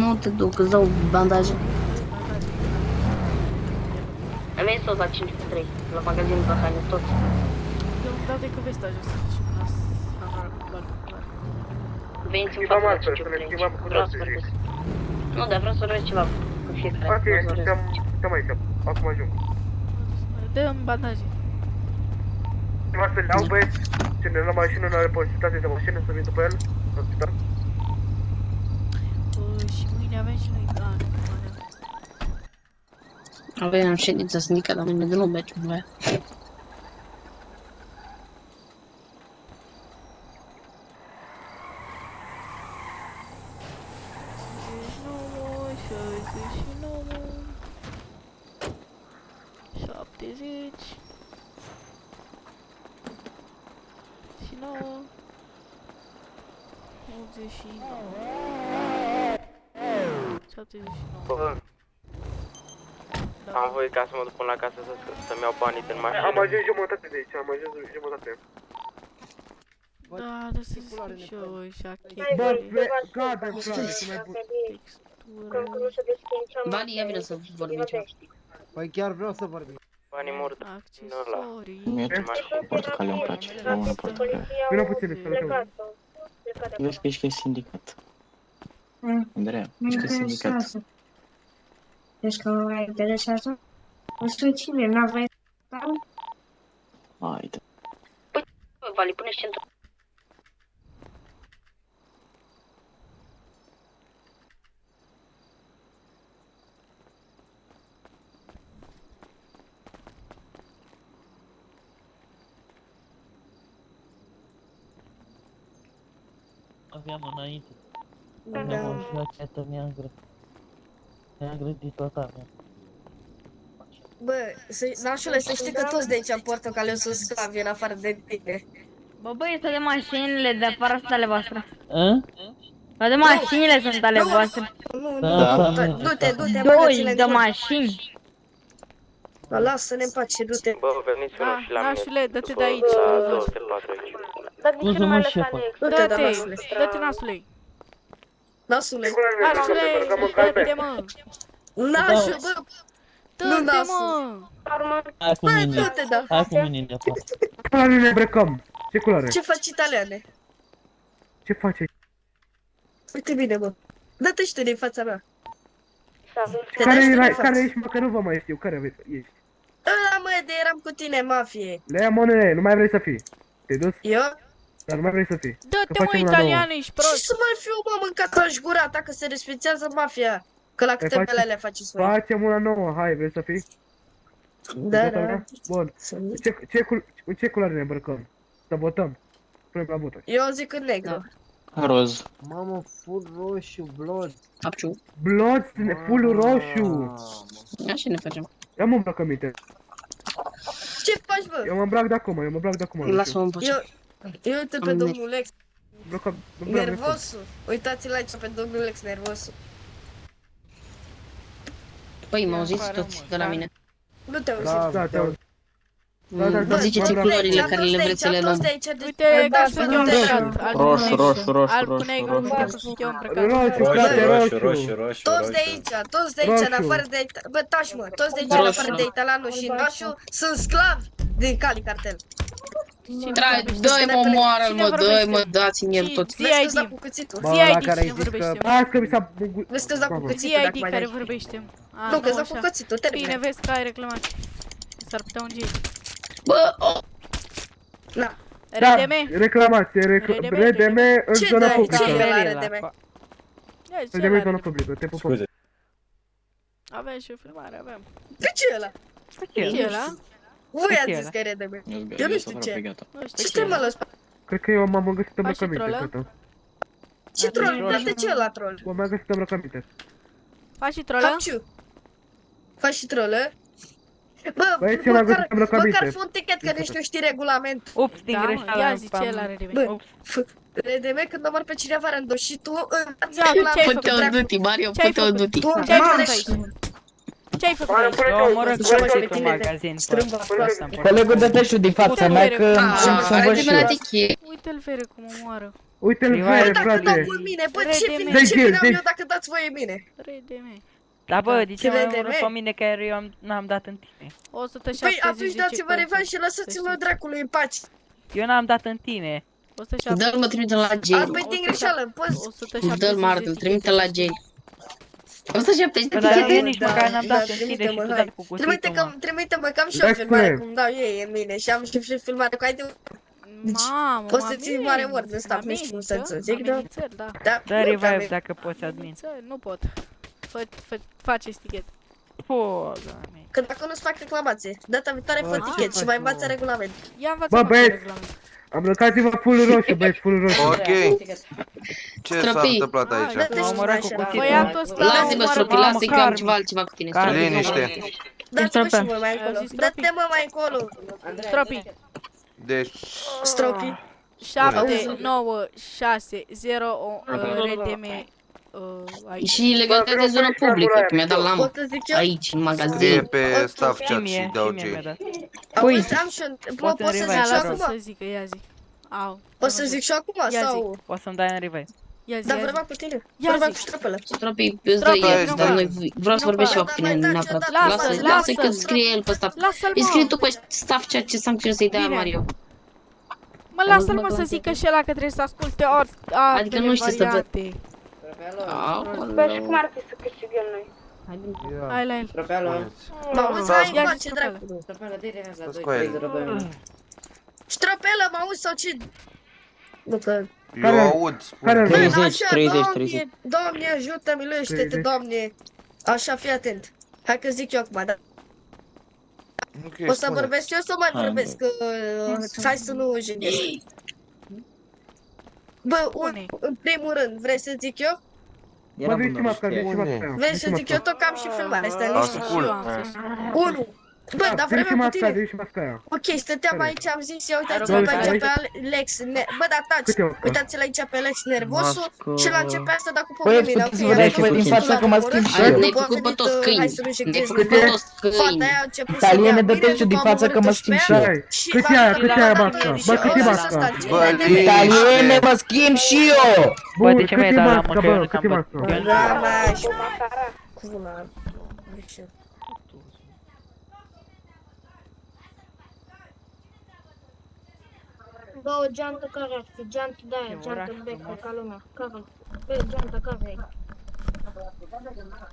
Nu te duc, îți dau bandaje. Veniți toți la 583 la magazinul de haine, toți. Dau-te că vesta jos. Și până la hanoară cu bani. Veniți în Schimbăm fața la altfel, să ne 583. schimbăm cu Vreau să toții, vorbesc. Nu, dar vreau să vorbesc ceva cu fiecare. Ok, Vreau să vorbesc. suntem aici. Acum ajung. Dă-mi bandaje. Ceva să le iau, băieți. Cine la mașină nu are posibilitate de mașină să vin după el. La spital. Și mâine avem și noi bani. Aveam ședința sindicală, dar mâine de nu mergem la ea. Bă, am voie ca să mă duc până la casă să-mi iau banii din mașină. Am ajuns jumătate de aici, am ajuns jumătate. Da, da să zic și eu, șachete, Bă, gata, Vali, ia vină să vorbim ceva. Păi chiar vreau să vorbim. Banii murdă. accesorii. Mie portocaliu îmi place, rămână portocaliu. Vină puțin, să le caut. Vezi că ești că e sindicat. Andreea, ești că e sindicat. Deci că nu ai interesează? Nu știu cine, n-aveai... Haide. Bă, Vali, pune-și centru. Aveam înainte. Aveam o jachetă neagră. Neagră de toată mea. Bă, nașule, să știi că toți de aici portocaliu sunt sclavi în afară de tine. Bă, băi, toate mașinile de afară sunt ale voastre. A? Toate mașinile sunt ale voastre. Du-te, Doi de mașini. Lasă-ne în pace, du-te. Bă, veniți unul și la mine. Nașule, dă-te de aici. 204 aici. Scuze-mă, șefa. Dă-te, dă-te nasule. Nasule. Nașule, dă-te, mă. Nașule, bă. Nu, Dă-te, nasul. mă! Hai cu Bă, mine. du-te, da. Hai cu mine de afară. Ce culoare ne îmbrăcăm? Ce culoare? Ce faci, italiane? Ce faci aici? Uite bine, mă. Dă-te și tu din fața mea. Te Care dai și tu din erai? față. Care ești? Mă, că nu vă mai știu. Care ești? Ăla, mă, de eram cu tine, mafie. Lea, mă, nene, nu mai vrei să fii. Te-ai dus? Eu? Dar nu mai vrei să fii. Dă-te, Că mă, facem una nouă. italian, ești Ce prost! să mai fiu, mă, mâncat-o-și gura ta că se respectează mafia? Că la câte facem- belele faceți voi? Facem una nouă. Hai, vrei să fii? Da, Toată da. lumea? Bun. Ce culoare ne îmbrăcăm? Să votăm. Punem la voturi. Eu zic în negru. Roz. Mamă, full roșu, blood. Capciu. Blood, full roșu. Așa ne facem. Ia mă îmbrăcăminte. Ce faci, bă? Eu mă îmbrac de acum, Lasă-mă în pace. Eu uite pe Am domnul Lex, Îmbrac nervosul. Uitați-l aici pe domnul Lex, nervosul. Păi, mă auziți toți de la mine. Nu te auzi. Da, te aud. Da, da, Vă ziceți da, culorile La care toți le de vreți să aici, le toți luăm. de aici, de- Uite, da, ca sunt eu roșu. îmbrăcat. Alb cu Roșu, negru. roșu, roșu, Alb cu roșu, negru, roșu. uite că sunt eu îmbrăcat. Roșu, Roșu, frate, roșu, roșu. roșu, roșu, Toți de roșu. aici, toți de aici, în Roșu. afară de... Bă, taci, mă, toți de aici, în Roșu. afară de Italianul și Nașu, sunt sclavi din Cali Cartel. Dă-i mă, moară-l, Cine mă, vorbește? dă-i mă, dați-mi el tot. Zi Vezi că-ți ID. dau cu cuțitul. Bă, Zi ăla ID, care cine ai zis că... vorbește? Las că mi s-a... Vezi că-ți dau cu Mamă. Zi cuțitul dacă ID mai care dai. vorbește. A, Nu, că-ți dau cu așa. cuțitul, Bine, termină. vezi că ai reclamații. S-ar putea un G. Bă, oh, Na. Da, RDM? reclamație, RDM în Ce zona dai? Ce publică. e la RDM? Ia zi, RDM în ăla zona RDM. publică, te pupăm. Scuze. Avem și o filmare, avem. De ce e ăla? Ce e ăla? Voi ați zis că e RDM. Eu nu știu ce. Nu Ce știu stai, mă, la spate? Cred că eu m-am găsit Faci și îmbrăcăminte, troll, fata. Ce troll? Dar de ce ăla troll? Bă, mi-am găsit îmbrăcăminte. Faci și trolă? Capciu. Faci și troll, Bă, Băi, ce m-am găsit îmbrăcăminte? măcar fă un tichet că nici nu știi regulament. Ups, din Da, mă, greșeală. ia zi ce e la RDM. Bă, RDM când omor pe cineva random și tu Ia, tu ce ai făcut? Pute-o duti, Mario, Ce ai pute-o făcut? duti. Ce ai făcut aici? Ce ai făcut aici? Eu omorât Ce faci cu pe un tine? magazin. Strâmba Colegul de teșul din fața mea că să văd și eu. Uite-l vere cum omoară. Uite-l Prima- vere, Dacă dau frate. cu mine, bă, ce RDM. vine, Deci, ce vine am deci. eu dacă dați voi mine? RDM. Da, bă, de ce Ce m-ai RDM? omorât pe mine că eu n-am dat în tine? 170 Păi atunci dați-vă ceva. revanș și lăsați-mă dracului în pace. Eu n-am dat în tine. 170. Dă-l mă, trimite-l la jail. Apoi din greșeală, poți... 170. Dă-l Martel, trimite-l la jail. 170 Bă, dar eu etichete. nici măcar n-am dat în tine și trimite-mă, tu hai. dai cu cuțitul, mă. Trimite-mă, că am și eu Dați filmare pe. cum dau ei în mine și am și filmare cu ai de... Mamă, Poți să ții mare word în staf, nu știu cum să înțeleg, da? Da. Da, Dă revive dacă poți, admin. Amenințări, nu pot. Faceți tichet. Po, doamne. Că dacă nu-ți fac reclamație, data viitoare fă tichet și mai învață regulament. Ia învață Bă, mă băieți. regulament. Am lăsați-vă full roșu, băieți, full roșu. Ok. Ce s-a Stropii. întâmplat aici? Dă-te M-a și omorât cu așa. cuțitul. Băiatul ăsta Lasă-mă, omoară Stropi, mamă. lasă că eu am ceva altceva cu tine. Carmi. Liniște. Dați-mă și mă mai încolo. Auzi, Stropi? Dă-te mă mai încolo. Stropi. Deci, Stropi. 7, 9, 6, 0, RDM. Aici. Și legalitate în zonă publică, că mi-a dat lama. Pot să zic eu? Aici, în scrie magazin. pe staff Și chat mie, și dau și mie mi-a J. dat. Auzi, am și un... Bă, Poți pot să în zic Ia, și lasă acum? să zică, ia zi. Au. Pot să zic și acum Ia zi. sau... Poți să-mi dai în revive. Ia zi, Da, ia zi. vorbeam cu tine. Ia Vorbeam zi. cu ștrapele. Stropi, îți dă Stropi, el, nu dar fac. noi vreau să Nu vorbesc și eu fac. cu tine neapărat. Lasă, Lasă lasă. că scrie el pe staff. Lasă-l, Îi scrie mă. tu pe staff ceea ce sancțiune să-i dea Bine. Mario. Mă, lasă-l mă să zică și ăla că trebuie să asculte Adică nu știu să văd. variante. Bă, și cum ar fi să câștigăm noi? Hai la el. Stropeală. Mă auzi, Stați, mai ia încoace, zi, dracu. Stropeală, dă-i revanș la Stați 2 cu el. 3 Ștrapelă, mă auzi sau ce? După... Eu aud, Care-l spune. vei? 30, Așa, 30, Doamne, 30. Doamne, ajută, miluiește-te, 30. Doamne. Așa, fii atent. Hai că zic eu acum, da. Ok, O să spune. vorbesc eu sau mai Hai, vorbesc? Hai să nu jenesc. Bă, în primul rând, vrei să zic eu? Mă, zici masca, zici masca. Vrei să zic eu tot că am și filmare, stai liniștit. Ascult. Unu. Bă, dar Zici vremea cu masca, tine. zici masca. Ok, stăteam aici, am zis, ia uitați-vă Care? pe aici Care? pe Alex, bă, da, taci, Câte masca? uitați-l aici pe Alex nervosul și la începe asta, dar cu Băi, pe mine, puteți să vă dați și voi din fața că mă schimb și eu. Ne-ai făcut pe toți câini. Ne-ai făcut pe toți Fata câini. aia a început Italiene, să dă-te și din față că mă schimb și eu. Hai, cât e aia, cât e aia masca? Bă, cât e masca? Bă, Italiene, mă schimb și eu! Bă, de Bun, ce cât mi-ai e dat la masca, mă, că eu bă, nu cât e am masca? bătut? Da, mai, cu la... Da, o geantă care ar fi? Geantă de aia, geantă în bec, ca lumea. Care? Bă, geanta care e?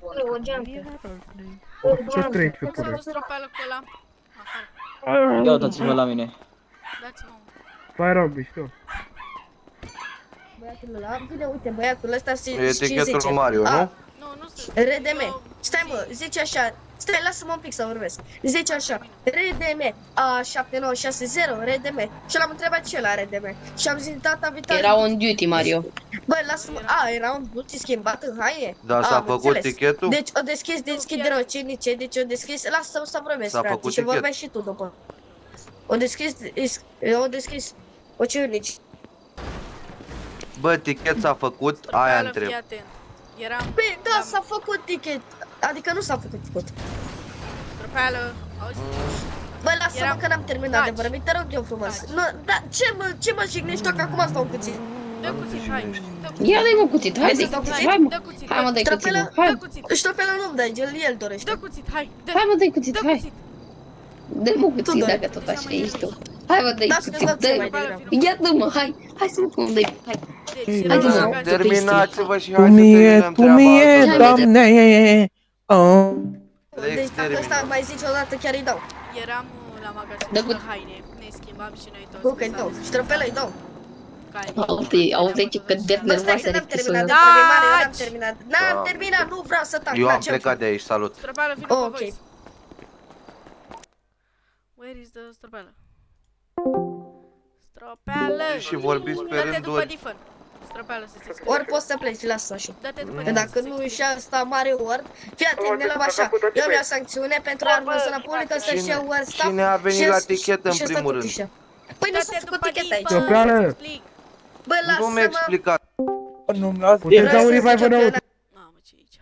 Bă, o geantă. O geantă. Cum s-a dus tropelă cu ăla? Afară. Ia uitați-vă la mine. Dați-mă. Fire mișto. Băiatul ăla, bine, uite, băiatul ăsta E și etichetul zice. Mario, nu? Nu, nu sunt. RDM. Stai mă, zice așa. Stai, lasă-mă un pic să vorbesc. Zice așa. RDM A7960 RDM. Și l-am întrebat ce la RDM. Și am zis data viitoare. Era on duty, Mario. Bă, lasă-mă. Era un duty schimbat în haine? Da, s-a Am făcut înțeles. tichetul? Deci o deschide rocinice, deci o deschis. Lasă-mă să vorbesc, S-a frate, făcut și tichet. vorbești și tu după. O deschis rocinici. Bă, tichet s-a făcut, aia Tropelă, întreb. fii atent. Eram... Păi, da, s-a făcut tichet. Adică nu s-a făcut tichet. Tropelă, auzi? Bă, lasă-mă că n-am terminat de Taci. vorbit, te rog eu frumos. Taci. Nu, da, ce mă jignești tu, că acum stau puțin. Dă cuțit, hai. Dă cuțit. Ia dai mă cuțit, hai dai cuțit, hai mă. Dă cuțit, Hai mă, dai cuțit, Ștropelă, mă, hai. dă cuțit. Ștropelă nu-mi dai, el dorește. Dă cuțit, hai. Dă. Hai mă, dai cuțit, Dă hai. cuțit. Dă mă cuțit dai. dacă tot așa ești tu. Hai mă, dai Da, cuțit, să-ți dau mai dă. degrabă. Ia dă-mă, hai. Hai să mă cum dai, hai. Deci, Hai, eram dă-mă. la magazin. Terminați-vă și Tu hai să mie, terminăm tu treaba mie, asta. doamne. Oh. Deci dacă ăsta mai zici odată, chiar îi dau. Eram la magazin Dă de cuțit. haine. Ne schimbam și noi toți. Bă, că îi dau. Ștropelă îi dau. Auzi ce căderi Bă, stai nervoase că n-am de terminat de sună. vorbit, Mario, n-am Taci. terminat. N-am Da. terminat, nu vreau să tac. Eu Da, am ce plecat de aici, salut. Străbelă, vină Oh, pe ok. voice. Where is the străbelă? Străbelă! Și vorbiți pe Dă-te rânduri. după Diffen. Străbelă să se Ori poți să pleci, lasă așa. Dă-te după Că Diffen. dacă nu și asta mare Word, fii atent, ne luăm așa. Eu mi-au sancțiune pentru armă în zona publică să-și ia Word staff. Cine a venit și- la tichet în și ăsta primul tot rând? așa. Păi nu s-a Dă-te făcut după tichet aici. Diffen. Străbelă. Să-ți explic. Bă, Nu mi-a lasă-mă. explicat. Nu-mi las Puteți da un Vreau să revive zic eu înăuntru. că Mamă, ce e aici?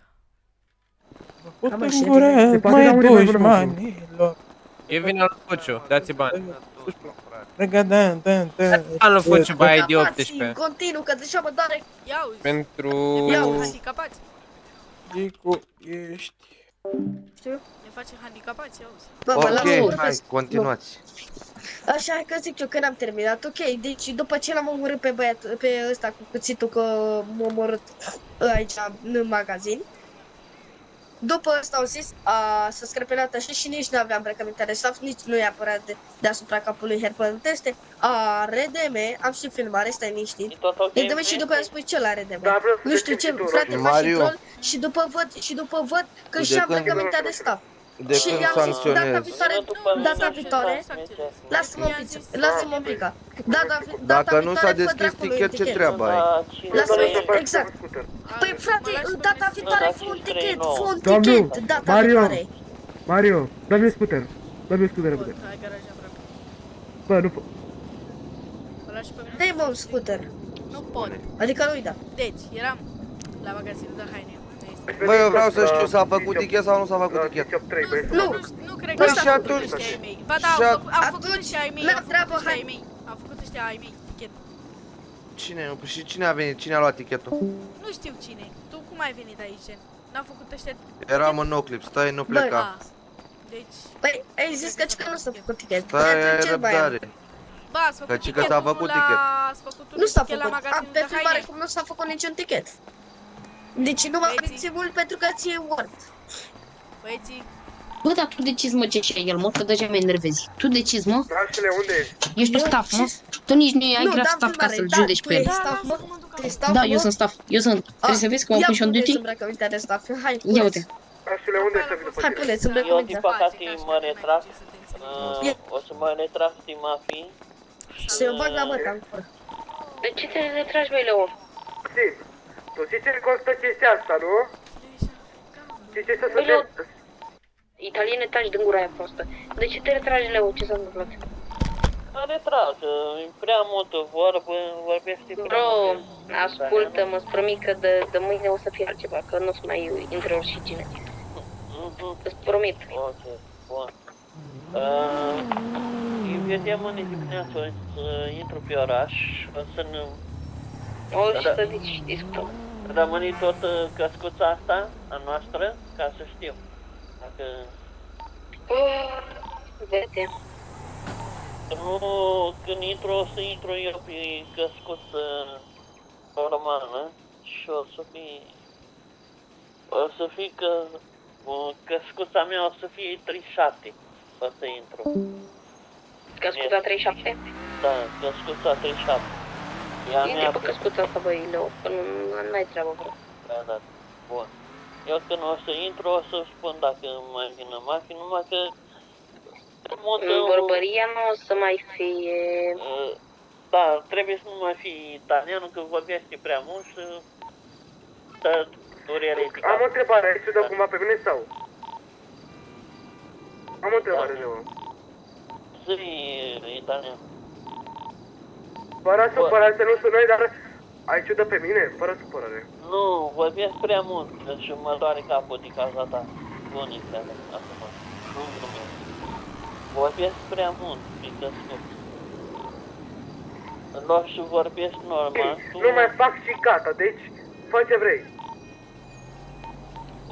în Se gură, poate mai da un revive dușmanilor. E vine al Fuciu, dați bani. Regadan, dan, dan. Al Fuciu, bai de Capați, 18. continuu, că deja mă doare. Ia uzi. Pentru... Ne facem handicapați. Gicu, ești. Ne facem handicapați, ia uzi. Bă, mă las să Ok, hai, vorbesc. continuați. Așa că zic eu că n-am terminat, ok, deci după ce l-am omorât pe băiatul, pe ăsta cu cuțitul că m-a omorât aici în magazin. După asta au zis, s-a screpelat așa și nici nu aveam îmbrăcăminte de staff, nici nu i-a apărat deasupra capului Herpel teste. RDM, am și filmare, stai liniștit. RDM și după îmi spui ce la RDM. Da, vreau să Nu știu ce, deschizi tu, frate, Rog. faci și Mario. troll și după văd că De și am când- îmbrăcăminte de staff. De Și când i-am zis, data sancționez? viitoare, data viitoare, lasă-mă un pic, lasă-mă un pic. Data Dacă nu s-a viitoare, fă deschis dracului tichet, ce tichet. treabă ai? Lasă-mă, exact. Păi frate, data viitoare fă un tichet, fă un tichet, data Mario. viitoare. Mario, dă-mi scooter. Dă-mi scooter repede. Hai garaj aproape. Bă, nu pot. Mă lași pe mine? Dă-i mă un scooter. Nu pot. Adică nu-i da. Deci, eram la magazinul de haine. Bă, eu vreau să știu, s-a făcut tichet sau nu s-a făcut tichet? Nu cred Păi că și au făcut atunci- ăștia ai mei. Ba da, și au făcut ăștia ai mei, la au făcut treabă, ăștia hai. ai mei. Au făcut ăștia ai mei, tichet. Cine? Și cine a venit? Cine a luat tichetul? Nu știu cine. Tu cum ai venit aici, gen? N-au făcut ăștia... Eram în noclip, stai, nu pleca. Ah, deci... Păi, ai zis că nu s-a făcut tichet. Stai, ai Ce mai am? răbdare. Ba, ați făcut Că s-a tichetul făcut la... tichet. Ați făcut un Nu s-a tichet la făcut. magazinul Pe de filmare haine. cum nu s-a făcut niciun tichet. Deci nu m-am Băieții. mințit mult pentru că ție Word. Băieții, Bă, dar tu decizi, mă, ce și el, mă, că deja mă enervezi. Tu decizi, mă? Drașule, unde ești? Ești tu staff, mă? Tu nici nu ai Nu, graf dam staff ca filmare, să-l da, judeci tu pe el. ești staff, mă? Tu ești staff, Da, mă? eu sunt staff, eu sunt. Trebuie să vezi că mă pun și on duty? Ia îmbrăcămintea de staff, hai, Ia uite. Drașule, unde ești să vin după Hai, tine? puneți Eu, îmbrăcămintea. din păcate, mă retrag. O să mă retrag din mafii. Și eu bag la băta în gură. De ce te retragi, băi, Leo? Sim, tu știi ce costă chestia asta, nu? Știi ce să Băi, Leo, se... italiene taci din gura aia prostă. De ce te retragi, Leo? Ce s-a întâmplat? Mă retrag, e prea multă vorbă, vorbește prea Bro, mult. ascultă-mă, îți promit că de mâine o să fie altceva, că nu o să mai intre oricine. Îți promit. Ok, bun. Îi vedem mâine dimineață, o să intru pe oraș, o să ne... O să zici și discutăm. Rămâne tot căscuța asta, a noastră, ca să știu. Dacă... Vedem. Nu, când intru, o să intru eu pe căscuță normală și o să fie... O să fie că... Căscuța mea o să fie 37. O să intru. Căscuța 37? Da, căscuța 37. Ea Intri mea pe căscuța asta, băi, Leo, că n-ai treabă, bro. Da, da, bun. Eu când o să intru, o să spun dacă mai vine mașini, numai că... Vorbăria nu o să mai fie... Da, trebuie să nu mai fie italianul, că vorbește prea mult și... Să durere de Am o întrebare, ai ciudat cumva pe mine sau? Am o întrebare, Leo. Zi, italian. Fără supărare să nu sunai, dar ai ciudat pe mine, fără supărare. Nu, vorbesc prea mult și mă doare capul de cauza ta. Bună seara, acum. Nu glumesc. Vorbesc prea mult, fică scurt. În loc și vorbesc normal, tu... Nu mai fac și gata, deci fă ce vrei.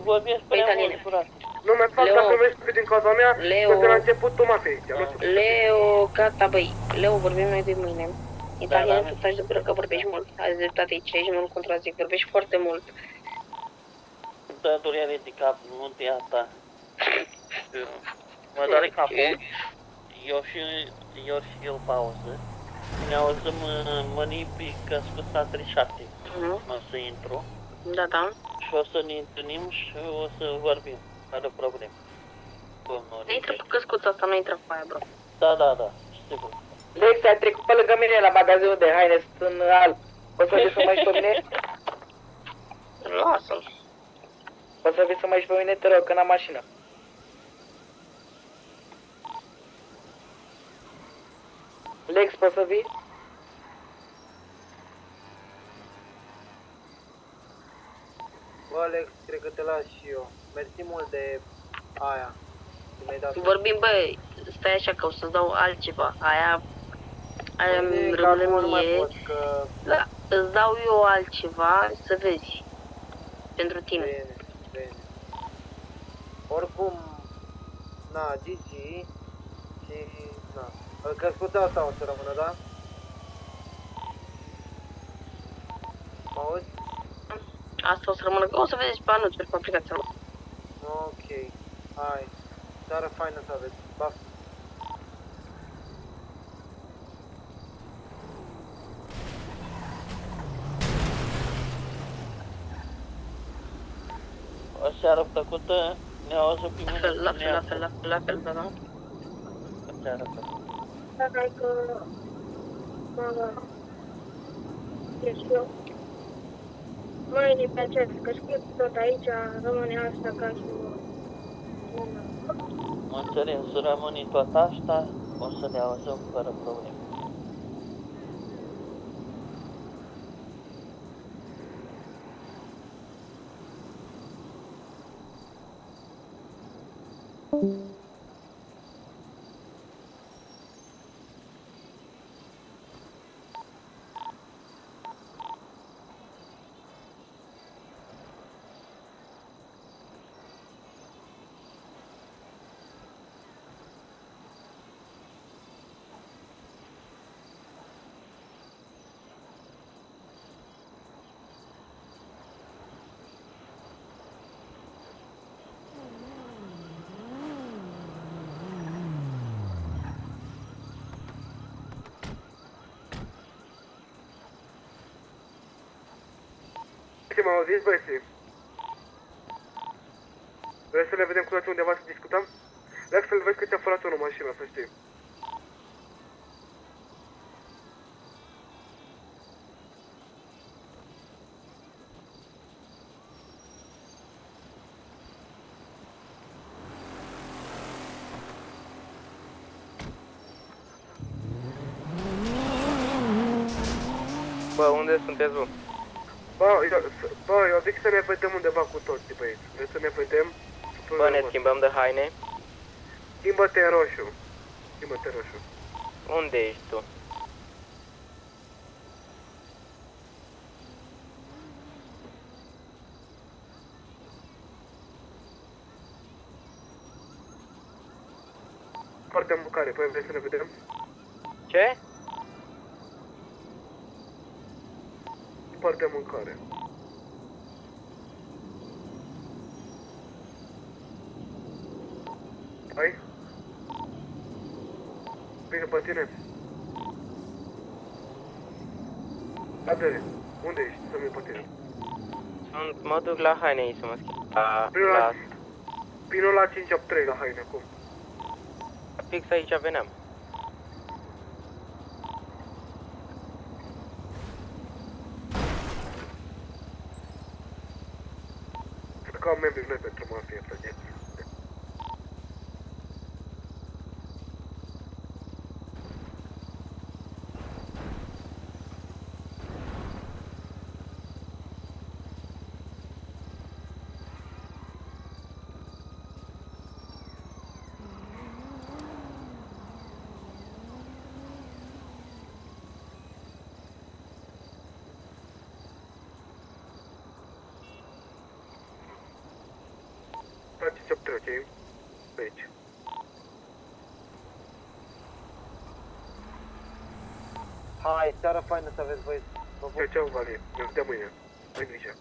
Vorbesc prea mult, frate. Nu mai fac dacă vrei din cauza mea, că de la început tu m-ai aici. Leo, gata, băi. Leo, vorbim noi de mâine. Italian, tu stai de gură că vorbești mult. Ai dreptate aici, aici nu-l contrazic, vorbești foarte mult. Da, durere de cap, nu de asta. Mă doare capul. Eu și eu pauză. Ne auzim mâini pe căscuța 37. O să intru. Da, da. Și o să ne întâlnim și o să vorbim. Fără probleme. Ne intră pe căscuța asta, nu intră cu aia, bro. Da, da, da, sigur. Lex, ai trecut pe lângă mine la magazinul de haine, sunt în alb. Poți să vii să mă ieși pe mine? Lasă-l. Poți să vii să mă ieși pe mine, te rog, că n-am mașină. Lex, poți să vii? Bă, Alex, cred că te las și eu. Mersi mult de aia. Vorbim, băi, stai așa că o să-ți dau altceva. Aia rămâne mie. Da, îți dau eu altceva să vezi. Pentru tine. Bine, bine. Oricum, na, Gigi și, na, căscuța asta o să rămână, da? Mă auzi? Asta o să rămână, o să vedeți pe anunțuri pe aplicația lor. Ok, hai. Seară faină să aveți. Baftă. O seară plăcută, ne auzim pe mine. La fel, da, da. O seară plăcută. Hai că... Deci eu... Mâine pe acest căscut, tot aici, rămâne asta ca și... Mă înțeleg, să rămâni tot asta, o să ne auzim fără probleme. Ce m-au zis, băieții? Vrei să le vedem cu toții undeva să discutăm? Lex, să-l vezi că ți-a furat unul mașina, să știi. Bă, unde sunteți voi? Bă, eu zic să ne vedem undeva cu toții, băieți. Vreți să ne vedem? Bă, ne schimbăm de haine? Schimbă-te în roșu. Schimbă-te în roșu. Unde ești tu? Foarte în bucare, păi vrei să ne vedem? Ce? Par de mâncare. Ai? Bine, pe tine. Adere, unde ești? Să-mi iei pe tine. Mă duc la haine aici să mă schimb. Vino la 583 la haine acum. Fix aici veneam. Cred că am membri noi pentru mafie, frate. La 583, ok? Pe aici. Hai, seara faină să aveți băieți. Ceau, Vali. Ne vedem mâine. Ai grijă.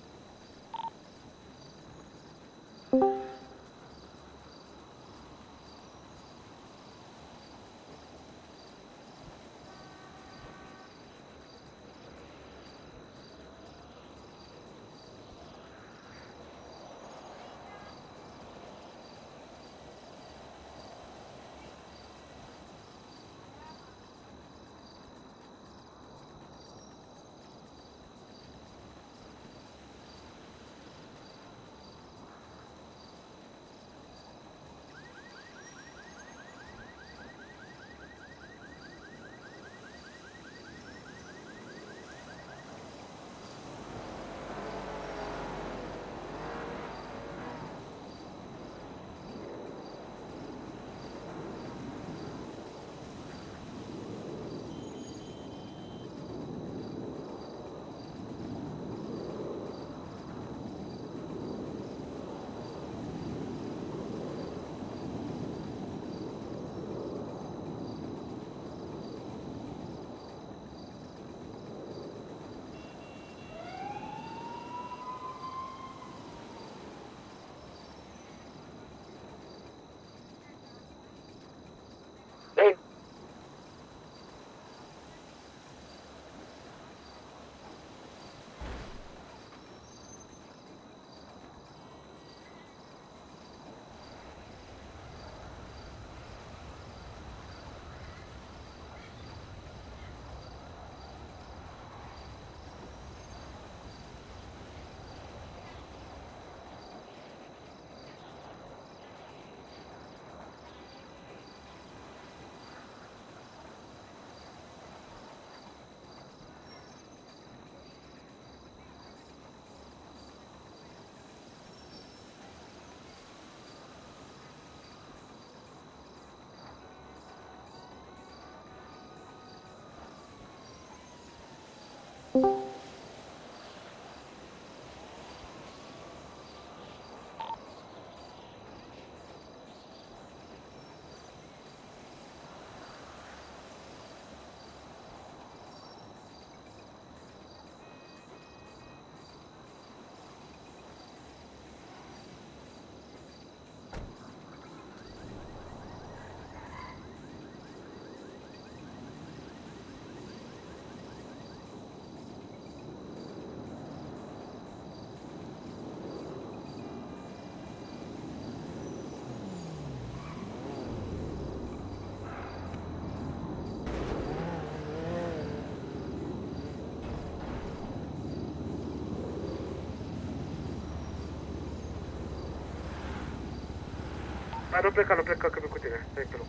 Dar nu pleca, că vin cu tine. Stai pe loc.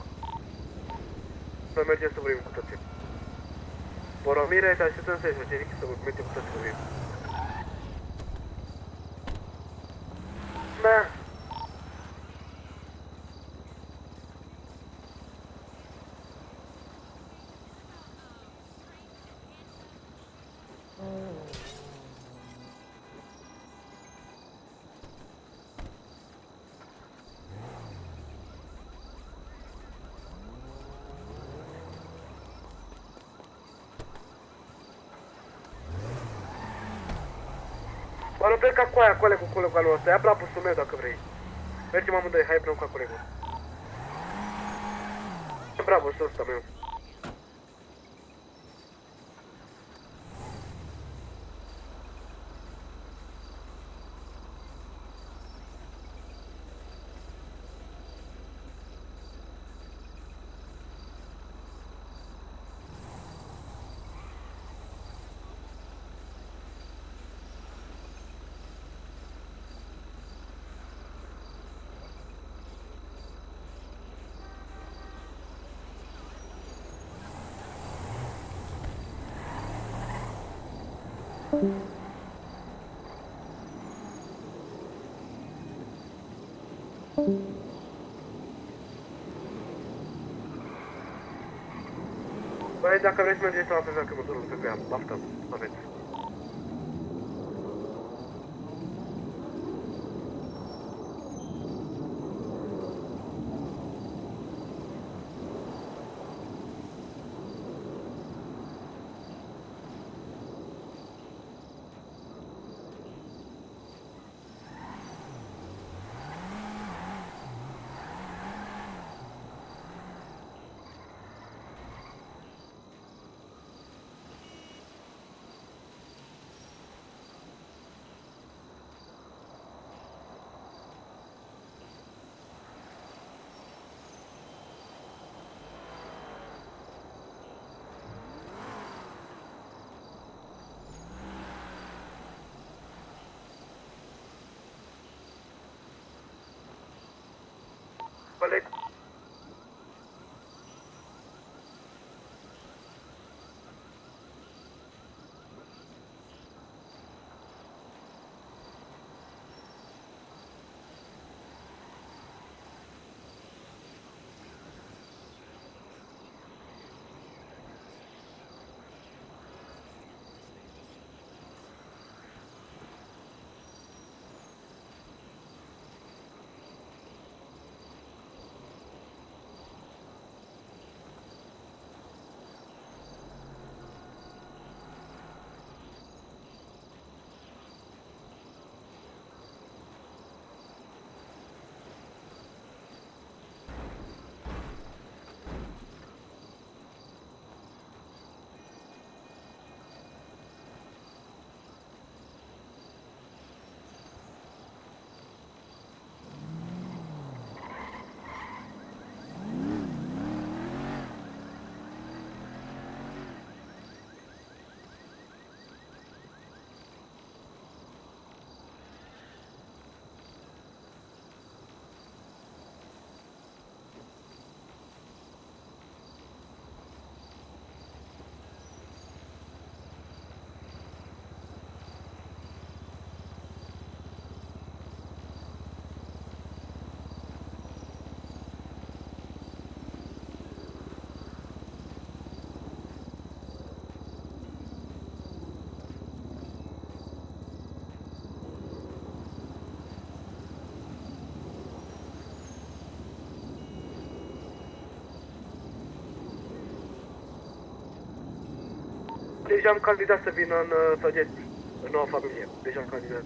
Să mergem să vorbim cu toții. Boromire, te așteptăm să ieși, Eric, să mergem cu toții să vorbim. Da. Mă rog, plec cu aia, colegul al nostru. Ia blabusul meu dacă vrei. Mergem amândoi, hai împreună cu colegul. Bravo, ăsta meu. Băi, dacă vreți să mergeți la fel că motorul pe ea, baftă, aveți. Coleg. Deja am candidat să vină în Săgeți, în noua familie. Deja am candidat.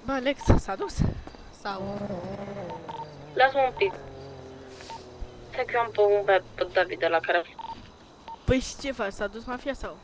Bă, Alex, s-a dus? Sau... Lasă-mă un pic. Să că eu am pe un băiat, pe David, de la care... Păi și ce faci? S-a dus mafia sau?